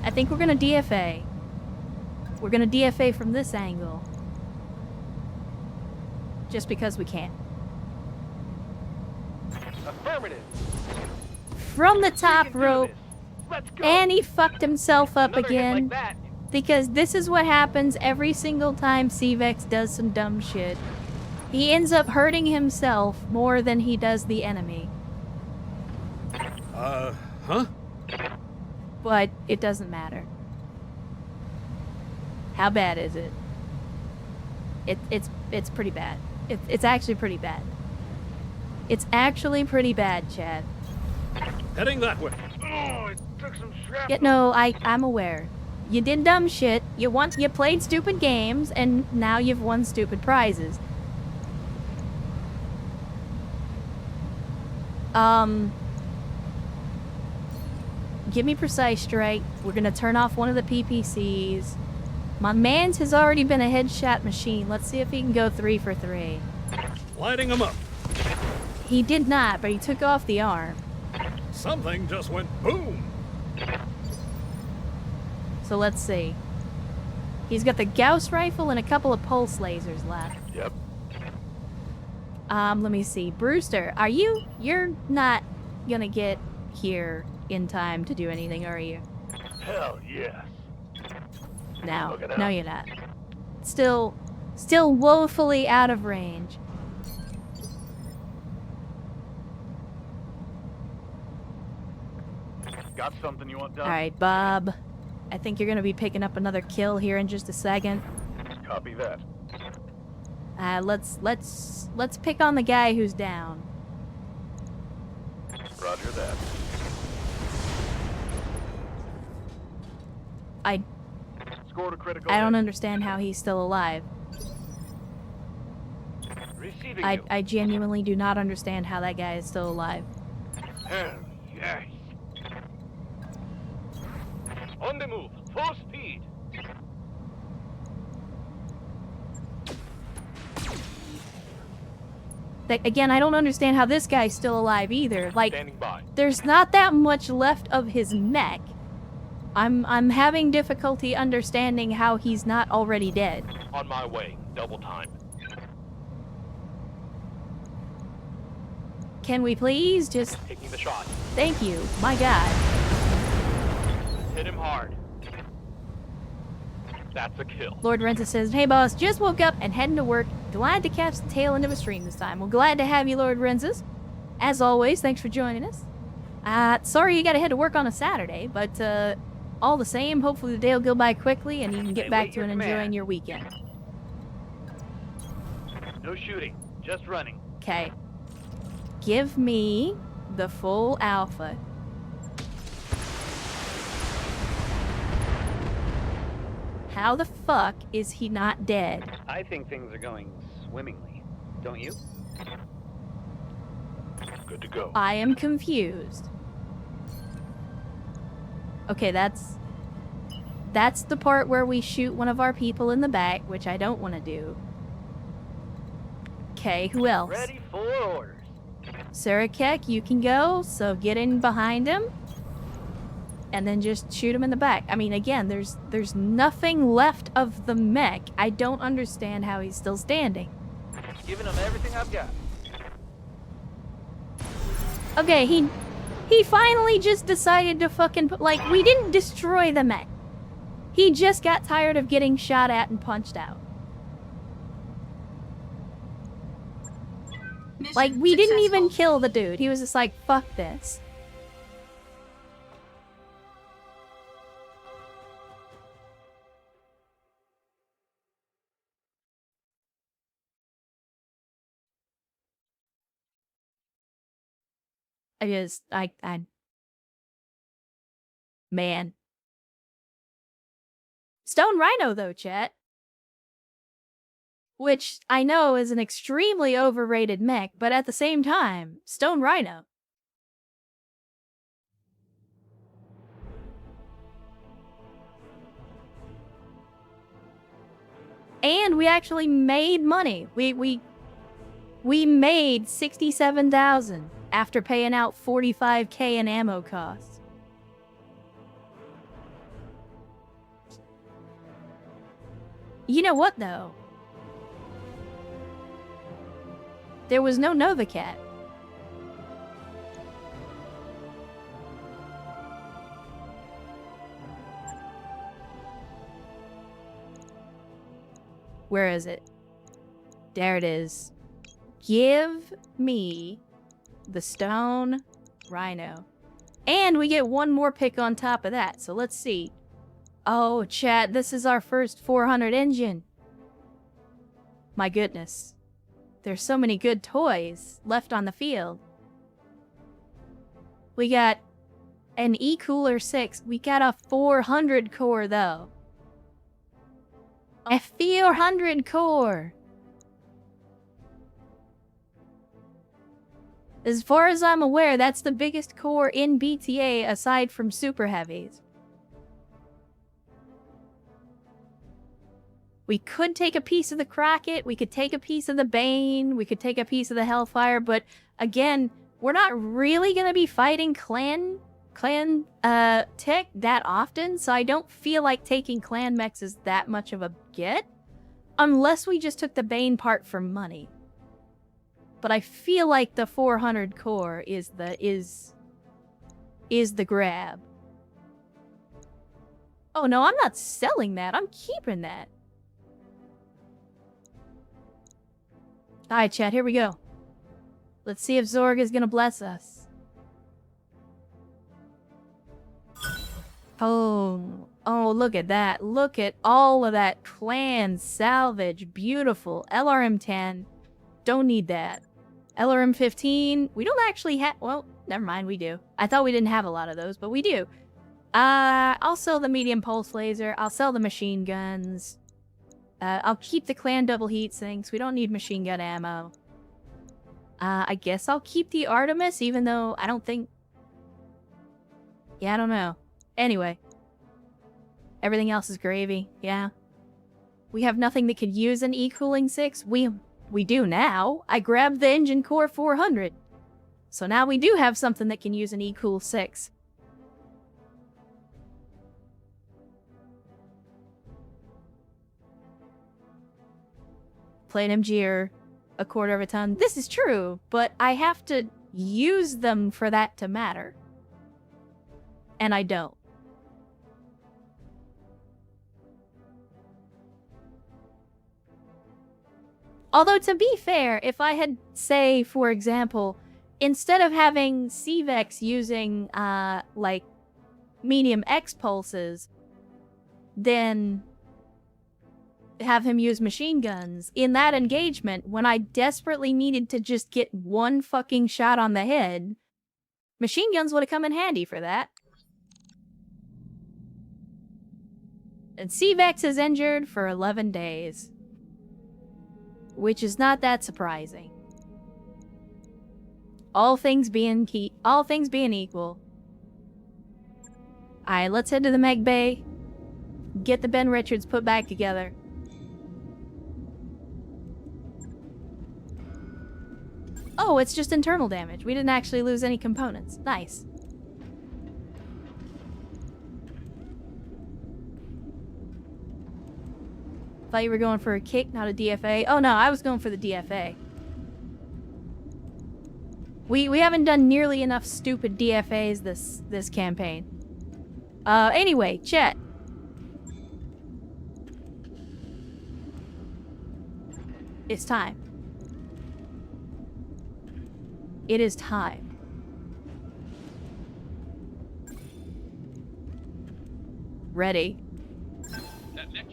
I think we're gonna DFA. We're gonna DFA from this angle. just because we can. Affirmative. From the We top can do rope, this. Let's go. and he fucked himself up Another hit again. like that. Because this is what happens every single time Cvex does some dumb shit. He ends up hurting himself more than he does the enemy. Huh? But it doesn't matter. How bad is it? It's pretty bad. It's actually pretty bad. It's actually pretty bad, Chad. Heading that way. Oh, it took some shrapnel. Yeah, no, I'm aware. You did dumb shit. You played stupid games, and now you've won stupid prizes. Give me precise strike. We're gonna turn off one of the PPCs. My man's has already been a headshot machine. Let's see if he can go 3 for 3. Lighting them up. He did not, but he took off the arm. Something just went boom. So let's see. He's got the Gauss rifle and a couple of pulse lasers left. Yep. Let me see. Brewster, you're not gonna get here in time to do anything, are you? Hell yes. No. Look it No, up. you're not. Still woefully out of range. Got something you want done? Alright, Bob. I think you're gonna be picking up another kill here in just a second. Copy that. Let's pick on the guy who's down. Roger that. Scored a critical I don't hit. understand how he's still alive. Receiving you. I genuinely do not understand how that guy is still alive. Hell yes. On the move. Full speed. Again, I don't understand how this guy's still alive either. Like, Standing by. there's not that much left of his mech. I'm having difficulty understanding how he's not already dead. On my way. Double time. Can we please just... Taking the shot. Thank you. My God. Hit him hard. That's a kill. Lord Renza says, "Hey boss, just woke up and heading to work. Glad to catch the tail end of a stream this time." Well, glad to have you, Lord Renzas. As always, thanks for joining us. Sorry you gotta head to work on a Saturday, but all the same, hopefully the day will go by quickly and you can get Hey, back wait to your and enjoying command. your weekend. No shooting. Just running. Okay. Give me the full alpha. How the fuck is he not dead? I think things are going swimmingly. Don't you? Good to go. I am confused. Okay, that's the part where we shoot one of our people in the back, which I don't want to do. Okay, who else? Ready for orders. Surakek, you can go, so get in behind him. And then just shoot him in the back. I mean, again, there's nothing left of the mech. I don't understand how he's still standing. Giving them everything I've got. Okay, he finally just decided to fucking like, we didn't destroy the mech. He just got tired of getting shot at and punched out. Like, we didn't even kill the dude. He was just like, fuck this. Man. Stone Rhino, though, chat. Which I know is an extremely overrated mech, but at the same time, Stone Rhino. And we actually made money. We made 67,000 after paying out 45K in ammo costs. You know what, though? There was no Nova Cat. Where is it? There it is. Give me the stone rhino. And we get one more pick on top of that, so let's see. Oh, chat, this is our first 400 engine. My goodness. There's so many good toys left on the field. We got an E-Cooler 6. We got a 400 core, though. A 400 core! As far as I'm aware, that's the biggest core in BTA aside from Super Heavies. We could take a piece of the Crockett, we could take a piece of the Bane, we could take a piece of the Hellfire, but again, we're not really gonna be fighting clan tech that often, so I don't feel like taking clan mechs is that much of a get, unless we just took the Bane part for money. But I feel like the 400 core is the grab. Oh no, I'm not selling that. I'm keeping that. Alright, chat, here we go. Let's see if Zorg is gonna bless us. Oh, look at that. Look at all of that clan salvage. Beautiful. LRM-10. Don't need that. LRM-15. We don't actually have... Well, never mind, we do. I thought we didn't have a lot of those, but we do. I'll sell the medium pulse laser. I'll sell the machine guns. I'll keep the clan double heat sinks. We don't need machine gun ammo. I guess I'll keep the Artemis, even though I don't think... Yeah, I don't know. Anyway. Everything else is gravy, yeah. We have nothing that could use an E-Cooling 6. We do now. I grabbed the Engine Core 400. So now we do have something that can use an E-Cool 6. Platinum Gear, a quarter of a ton. This is true, but I have to use them for that to matter. And I don't. Although, to be fair, if I had, say, for example, instead of having CVEX using, like, medium X pulses, then have him use machine guns. In that engagement, when I desperately needed to just get one fucking shot on the head, machine guns would have come in handy for that. And CVEX is injured for 11 days. Which is not that surprising. All things being equal. Alright, let's head to the Meg Bay. Get the Ben Richards put back together. Oh, it's just internal damage. We didn't actually lose any components. Nice. Thought you were going for a kick, not a DFA. Oh no, I was going for the DFA. We haven't done nearly enough stupid DFAs this campaign. Anyway, chat. It's time. It is time. Ready.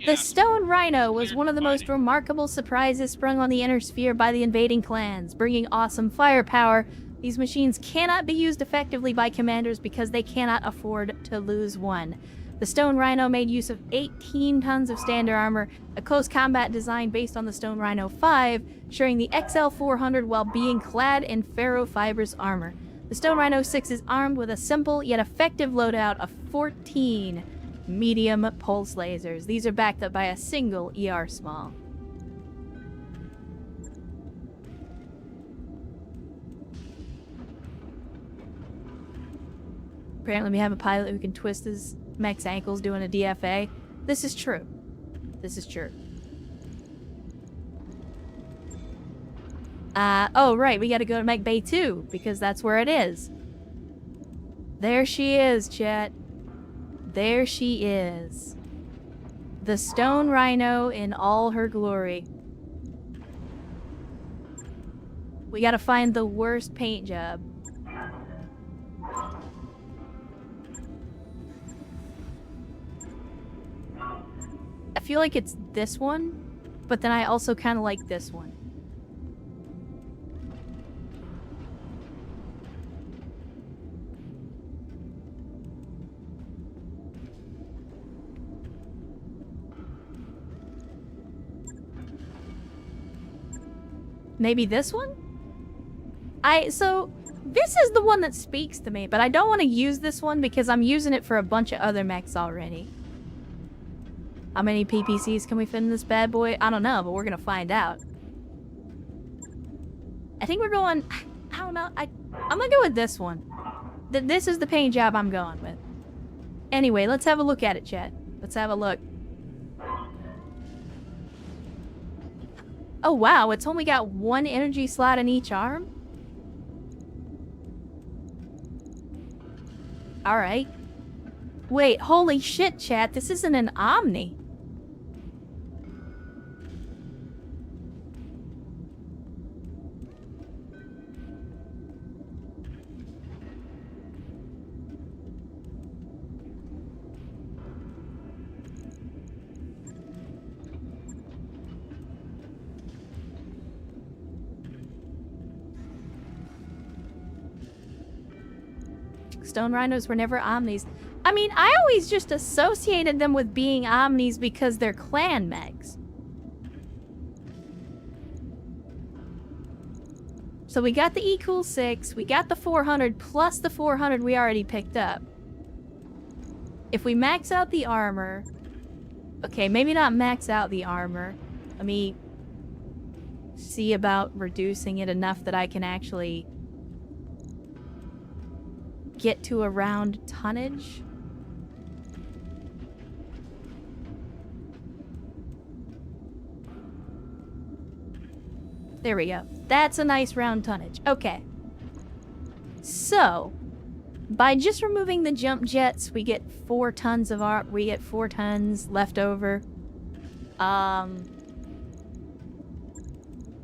The Stone Rhino was one of the most remarkable surprises sprung on the Inner Sphere by the invading clans, bringing awesome firepower. These machines cannot be used effectively by commanders because they cannot afford to lose one. The Stone Rhino made use of 18 tons of standard armor, a close combat design based on the Stone Rhino 5, sharing the XL400 while being clad in ferrofibrous armor. The Stone Rhino 6 is armed with a simple yet effective loadout of 14 medium pulse lasers. These are backed up by a single ER small. Apparently we have a pilot who can twist his mech's ankles doing a DFA. This is true. This is true. Oh, right, we gotta go to Mech Bay 2, because that's where it is. There she is, chat. There she is. The stone rhino in all her glory. We gotta find the worst paint job. I feel like it's this one, but then I also kind of like this one. Maybe this one? So this is the one that speaks to me, but I don't want to use this one because I'm using it for a bunch of other mechs already. How many PPCs can we fit in this bad boy? I don't know, but we're gonna find out. I think we're going... I don't know. I'm gonna go with this one. This is the paint job I'm going with. Anyway, let's have a look at it, chat. Let's have a look. Oh wow, it's only got one energy slot in each arm? Alright. Wait, holy shit, chat. This isn't an Omni. Stone rhinos were never Omnis. I mean, I always just associated them with being Omnis because they're clan mechs. So we got the E-Cool 6, we got the 400 plus the 400 we already picked up. If we max out the armor... Okay, maybe not max out the armor. Let me see about reducing it enough that I can actually get to around tonnage. There we go. That's a nice round tonnage. Okay. So, by just removing the jump jets, we get 4 tons of we get 4 tons left over.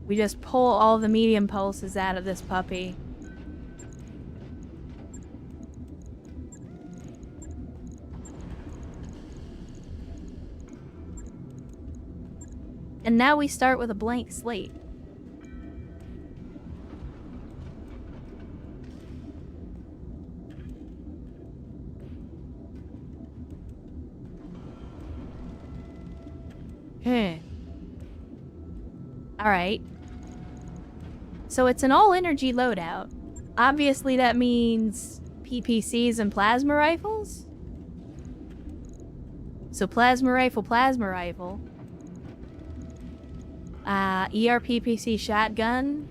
We just pull all the medium pulses out of this puppy. And now we start with a blank slate. Alright. So it's an all-energy loadout. Obviously that means PPCs and plasma rifles? So plasma rifle. ERPPC shotgun.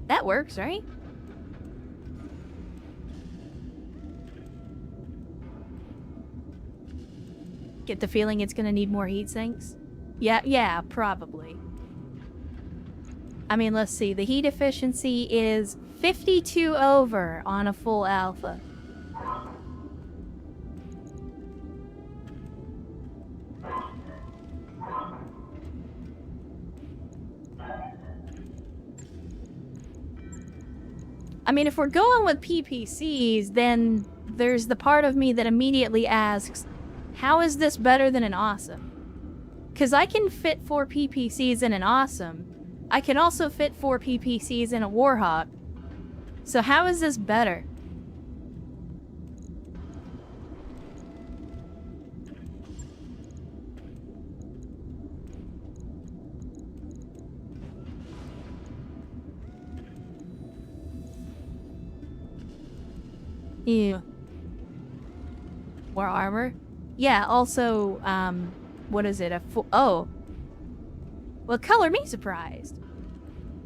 That works, right? Get the feeling it's gonna need more heat sinks? Yeah, probably. I mean, let's see. The heat efficiency is 52 over on a full alpha. I mean, if we're going with PPCs, then there's the part of me that immediately asks, how is this better than an awesome? Because I can fit 4 PPCs in an awesome. I can also fit 4 PPCs in a Warhawk. So how is this better? Ew. More armor? Yeah, also, what is it? Oh. Well, color me surprised.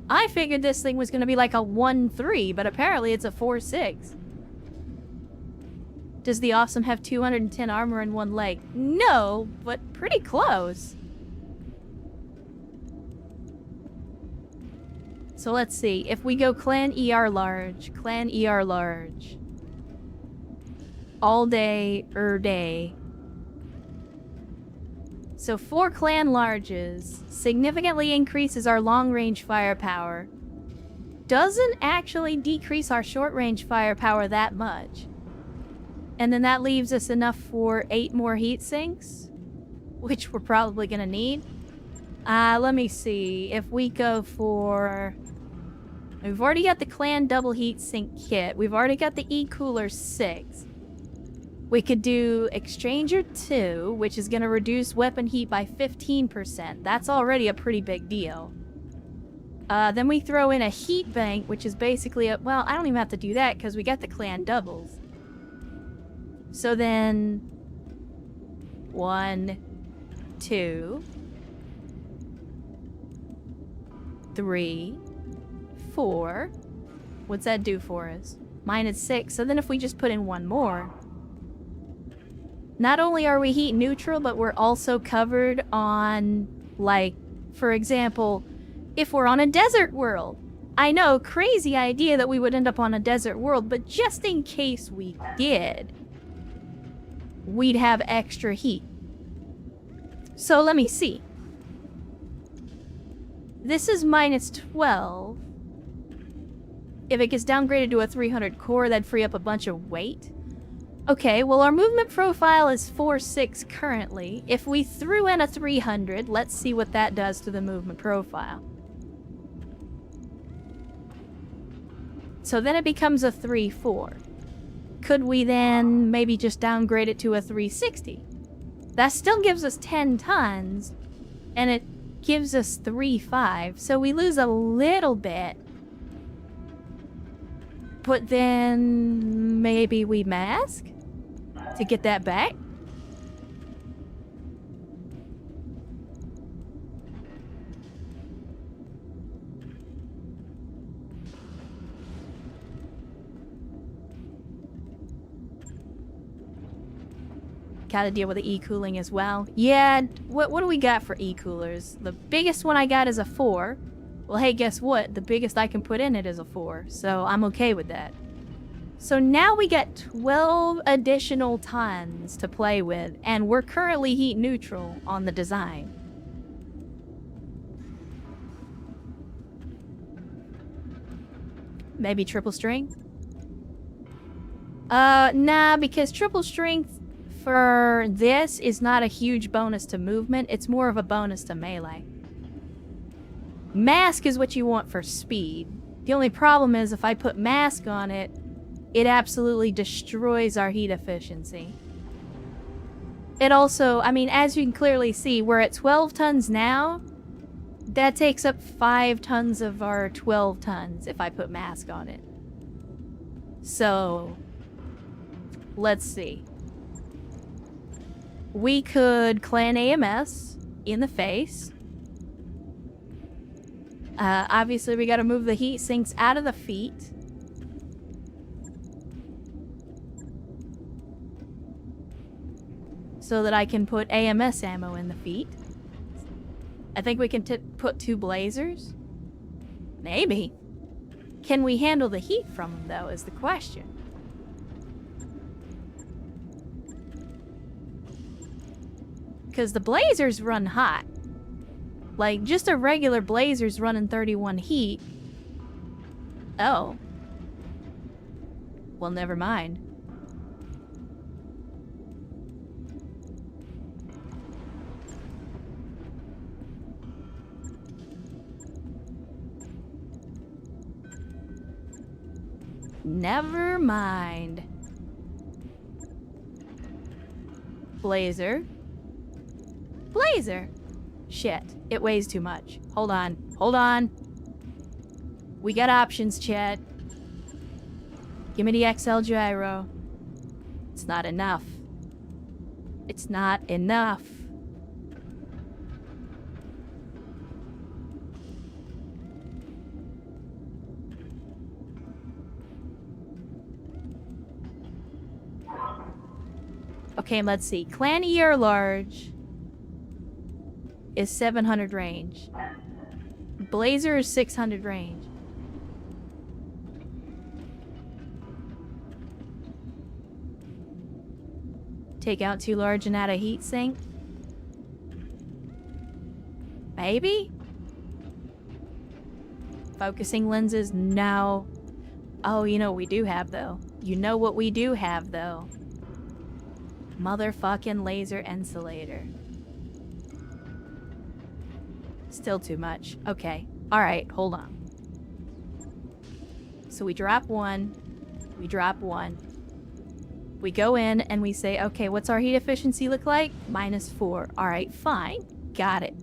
I figured this thing was gonna be like a 1-3, but apparently it's a 4-6. Does the awesome have 210 armor and 1 leg? No, but pretty close. So let's see. If we go clan ER large, all day, day. So 4 clan larges significantly increases our long-range firepower. Doesn't actually decrease our short-range firepower that much. And then that leaves us enough for 8 more heat sinks, which we're probably gonna need. Let me see. If we go for... We've already got the clan double heat sink kit. We've already got the E-Cooler 6. We could do Exchanger 2, which is going to reduce weapon heat by 15%. That's already a pretty big deal. Then we throw in a heat bank, which is basically a... Well, I don't even have to do that because we got the clan doubles. So then... 1, 2... 3... 4. What's that do for us? -6. So then if we just put in 1 more... Not only are we heat neutral, but we're also covered on, like, for example, if we're on a desert world. I know, crazy idea that we would end up on a desert world, but just in case we did, we'd have extra heat. So let me see. This is -12. If it gets downgraded to a 300 core, that'd free up a bunch of weight. Okay, well our movement profile is 4.6 currently. If we threw in a 300, let's see what that does to the movement profile. So then it becomes a 3.4. Could we then maybe just downgrade it to a 360? That still gives us 10 tons, and it gives us 3.5, so we lose a little bit. But then maybe we mask to get that back? Gotta deal with the e-cooling as well. Yeah, what do we got for e-coolers? The biggest one I got is a 4. Well, hey, guess what? The biggest I can put in it is a 4, so I'm okay with that. So now we get 12 additional tons to play with, and we're currently heat neutral on the design. Maybe triple strength? Nah, because triple strength for this is not a huge bonus to movement, it's more of a bonus to melee. Mask is what you want for speed. The only problem is if I put mask on it, it absolutely destroys our heat efficiency. It also, I mean, as you can clearly see, we're at 12 tons now. That takes up 5 tons of our 12 tons if I put mask on it. So, let's see. We could clan AMS in the face. Obviously, we gotta move the heat sinks out of the feet. So that I can put AMS ammo in the feet. I think we can put 2 blazers. Maybe. Can we handle the heat from them, though, is the question. Because the blazers run hot. Like, just a regular blazer's running 31 heat. Oh. Well, never mind. Never mind. Blazer. Blazer! Shit, it weighs too much. Hold on, hold on. We got options, chat. Give me the XL gyro. It's not enough. It's not enough. Okay, let's see. Clan ER large is 700 range. Blazer is 600 range. Take out too large and add a heat sink. Maybe? Focusing lenses? No. Oh, you know what we do have, though. You know what we do have, though. Motherfucking laser insulator. Still too much. Okay. Alright, hold on. So we drop one. We drop one. We go in and we say, okay, what's our heat efficiency look like? -4. Alright, fine. Got it.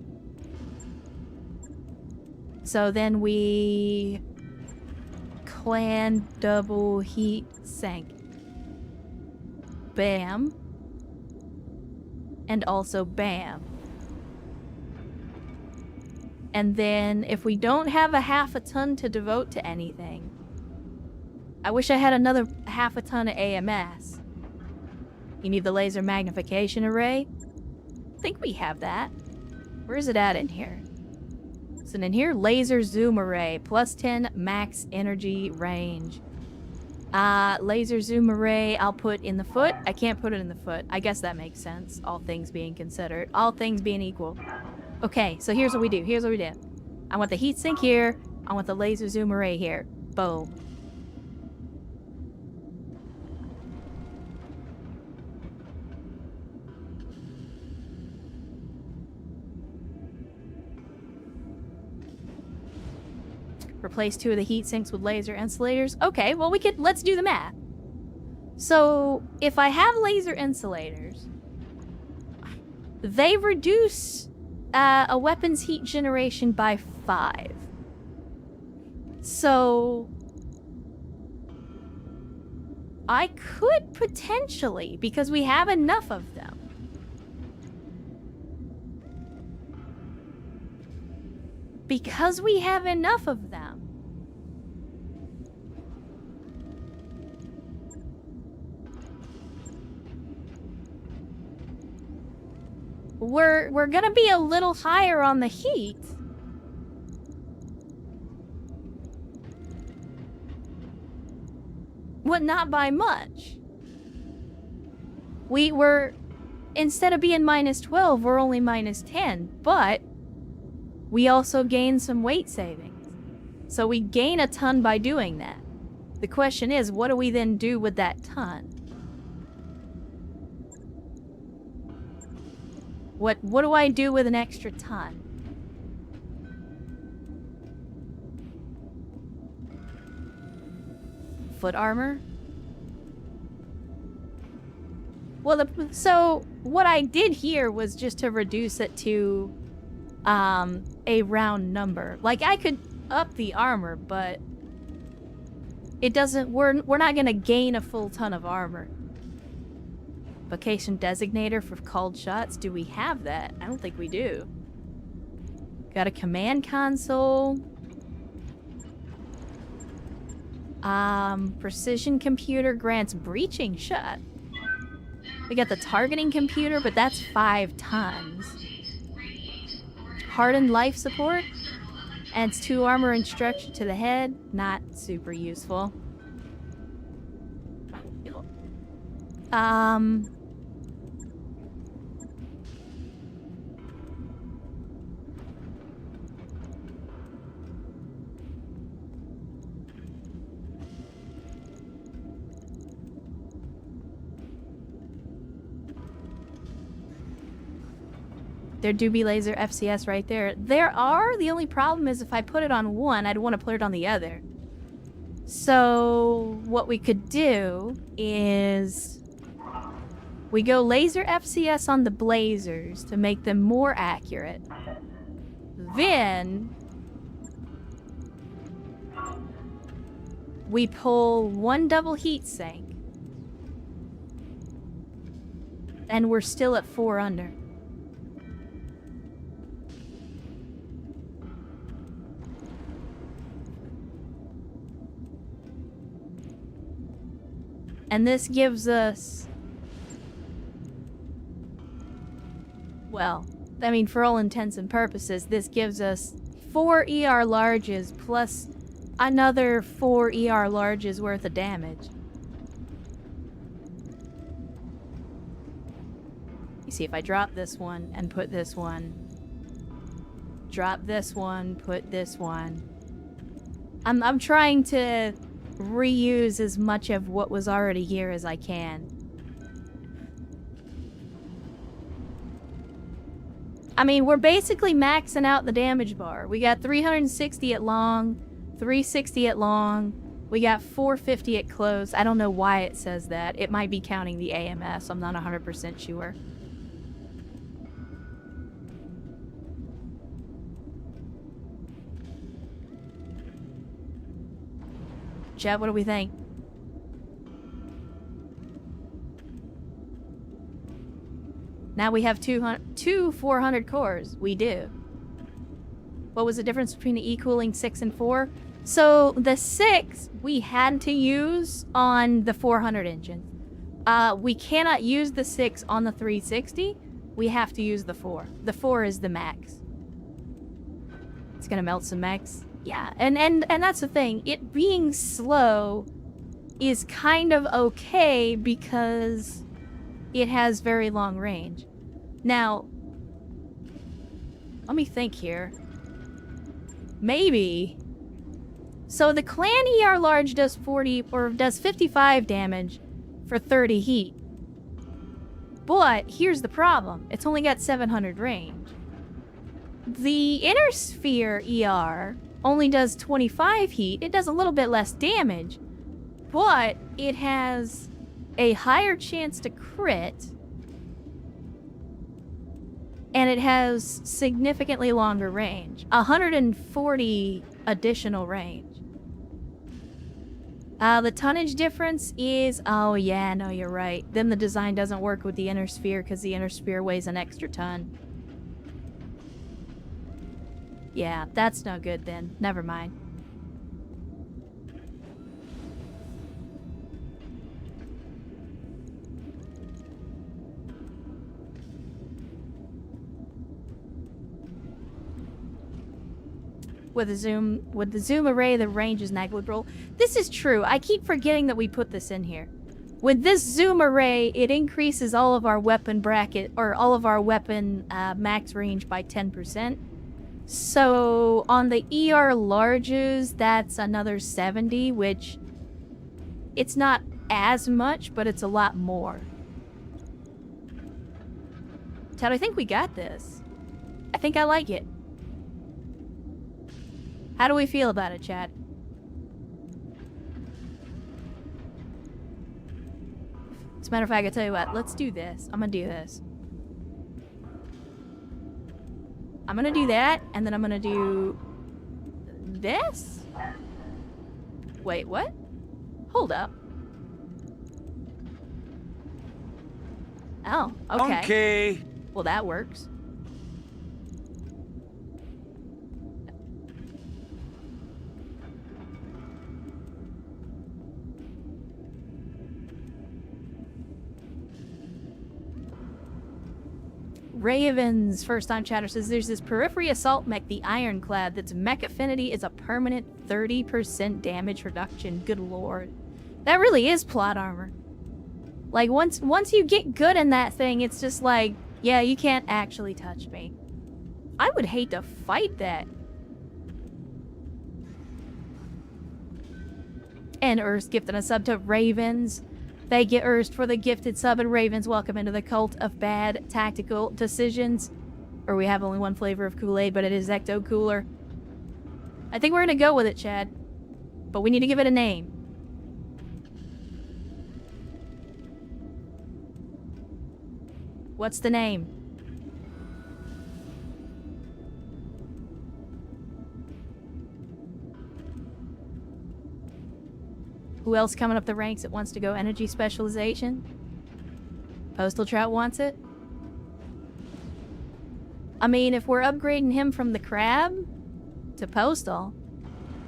So then we clan double heat sink. Bam. And also bam. And then if we don't have a half a ton to devote to anything, I wish I had another half a ton of AMS. You need the laser magnification array? I think we have that. Where is it at in here? Is it in here? Laser zoom array. +10 max energy range. Laser zoom array I'll put in the foot. I can't put it in the foot. I guess that makes sense. All things being considered. All things being equal. Okay, so here's what we do. Here's what we do. I want the heatsink here. I want the laser zoom array here. Boom. Replace 2 of the heat sinks with laser insulators. Okay, well let's do the math. So, if I have laser insulators, they reduce a weapon's heat generation by 5. So, I could potentially, because we have enough of them, we're gonna be a little higher on the heat. Well, not by much. We're instead of being -12, we're only -10, but we also gain some weight savings. So we gain a ton by doing that. The question is, what do we then do with that ton? What do I do with an extra ton? Foot armor? Well, so what I did here was just to reduce it to a round number. Like, I could up the armor, but it doesn't, we're not gonna gain a full ton of armor. Vocation designator for called shots. Do we have that? I don't think we do. Got a command console. Precision computer grants breaching shot. We got the targeting computer, but that's 5 tons. Hardened life support. Adds 2 armor and structure to the head. Not super useful. There do be laser FCS right there. There are. The only problem is if I put it on one, I'd want to put it on the other. So what we could do is we go laser FCS on the blazers to make them more accurate. Then we pull 1 double heat sink. And we're still at 4 under. And this gives us Well, I mean, for all intents and purposes, this gives us 4 ER larges plus another 4 ER larges worth of damage. You see, if I drop this one and put this one, drop this one, put this one. I'm trying to reuse as much of what was already here as I can. I mean, we're basically maxing out the damage bar. We got 360 at long, 360 at long. We got 450 at close. I don't know why it says that. It might be counting the AMS. I'm not 100% sure. Chat, what do we think? Now we have two 400 cores. We do. What was the difference between the E-cooling 6 and 4? So the 6 we had to use on the 400 engine. We cannot use the 6 on the 360. We have to use the 4. The 4 is the max. It's gonna melt some mechs. Yeah, and that's the thing. It being slow is kind of okay because it has very long range. Now, let me think here. Maybe. So the clan ER large does 40 or does 55 damage for 30 heat. But here's the problem. It's only got 700 range. The inner sphere ER only does 25 heat. It does a little bit less damage, but it has a higher chance to crit, and it has significantly longer range. 140 additional range. The tonnage difference is... Oh, yeah, no, you're right. Then the design doesn't work with the inner sphere because the inner sphere weighs an extra ton. Yeah, that's no good then. Never mind. With the zoom array, the range is negligible. This is true. I keep forgetting that we put this in here. With this zoom array, it increases all of our weapon bracket, or all of our weapon max range by 10%. So on the ER larges, that's another 70, which it's not as much, but it's a lot more. Ted, I think we got this. I think I like it. How do we feel about it, chat? As a matter of fact, I tell you what, let's do this. I'm gonna do this. I'm gonna do that, and then I'm gonna do this? Wait, what? Hold up. Oh, okay. Okay. Well, that works. Ravens, first time chatter, says there's this periphery assault mech, the Ironclad, that's mech affinity is a permanent 30% damage reduction. Good lord. That really is plot armor. Like, once you get good in that thing, it's just like, yeah, you can't actually touch me. I would hate to fight that. And Urs gifted a sub to Ravens. Thank you, Urs, for the gifted sub, and Ravens, welcome into the cult of bad tactical decisions. Or we have only one flavor of Kool-Aid, but it is Ecto Cooler. I think we're gonna go with it, Chad. But we need to give it a name. What's the name? Who else coming up the ranks that wants to go energy specialization? Postal Trout wants it. I mean, if we're upgrading him from the crab to postal,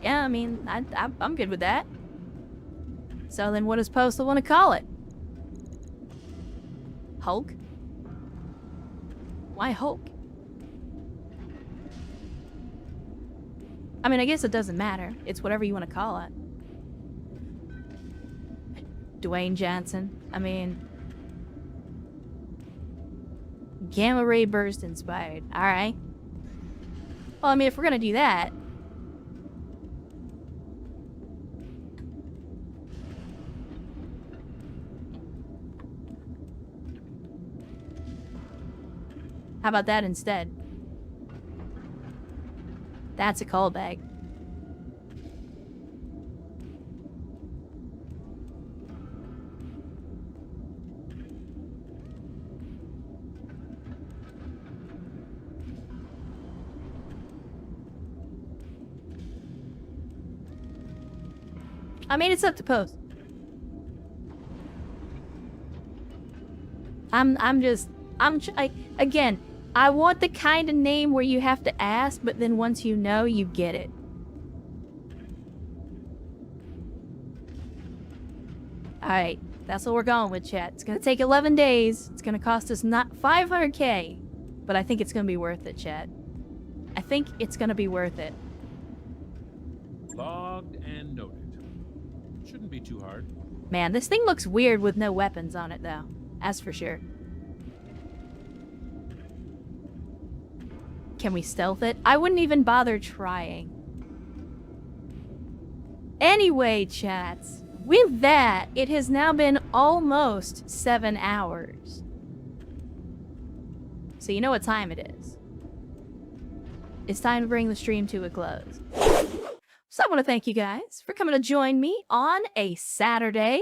yeah, I mean, I'm good with that. So then what does postal want to call it? Hulk? Why Hulk? I mean, I guess it doesn't matter. It's whatever you want to call it. Dwayne Johnson. I mean... Gamma ray burst inspired. Alright. Well, I mean, if we're gonna do that... How about that instead? That's a callback. I mean, it's up to post. Again, I want the kind of name where you have to ask, but then once you know, you get it. Alright, that's what we're going with, chat. It's gonna take 11 days. It's gonna cost us not 500k, but I think it's gonna be worth it, chat. I think it's gonna be worth it. Logged and noted. Shouldn't be too hard. Man, this thing looks weird with no weapons on it, though. That's for sure. Can we stealth it? I wouldn't even bother trying. Anyway, chats, with that, it has now been almost 7 hours. So you know what time it is. It's time to bring the stream to a close. So I want to thank you guys for coming to join me on a Saturday.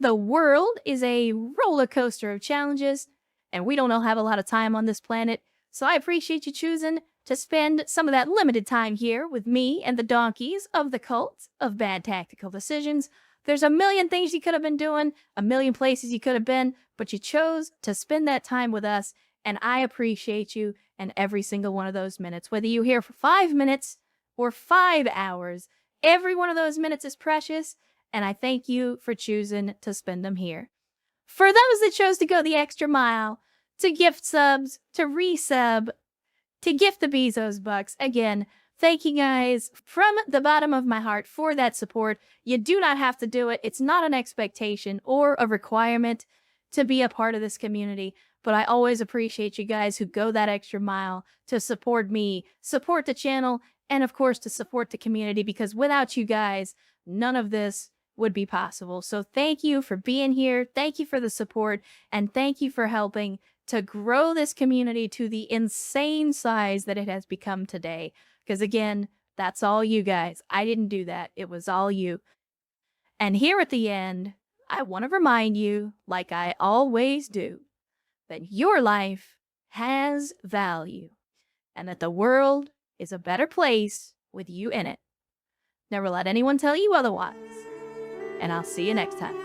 The world is a roller coaster of challenges, and we don't all have a lot of time on this planet. So I appreciate you choosing to spend some of that limited time here with me and the donkeys of the cult of bad tactical decisions. There's a million things you could have been doing, a million places you could have been, but you chose to spend that time with us, and I appreciate you and every single one of those minutes. Whether you're here for 5 minutes or 5 hours, every one of those minutes is precious, and I thank you for choosing to spend them here. For those that chose to go the extra mile, to gift subs, to resub, to gift the Bezos bucks, again, thank you guys from the bottom of my heart for that support. You do not have to do it. It's not an expectation or a requirement to be a part of this community, but I always appreciate you guys who go that extra mile to support me, support the channel, and of course to support the community, because without you guys, none of this would be possible. So thank you for being here, thank you for the support, and thank you for helping to grow this community to the insane size that it has become today. Because again, that's all you guys. I didn't do that. It was all you. And here at the end, I want to remind you, like I always do, that your life has value and that the world is a better place with you in it. Never let anyone tell you otherwise. And I'll see you next time.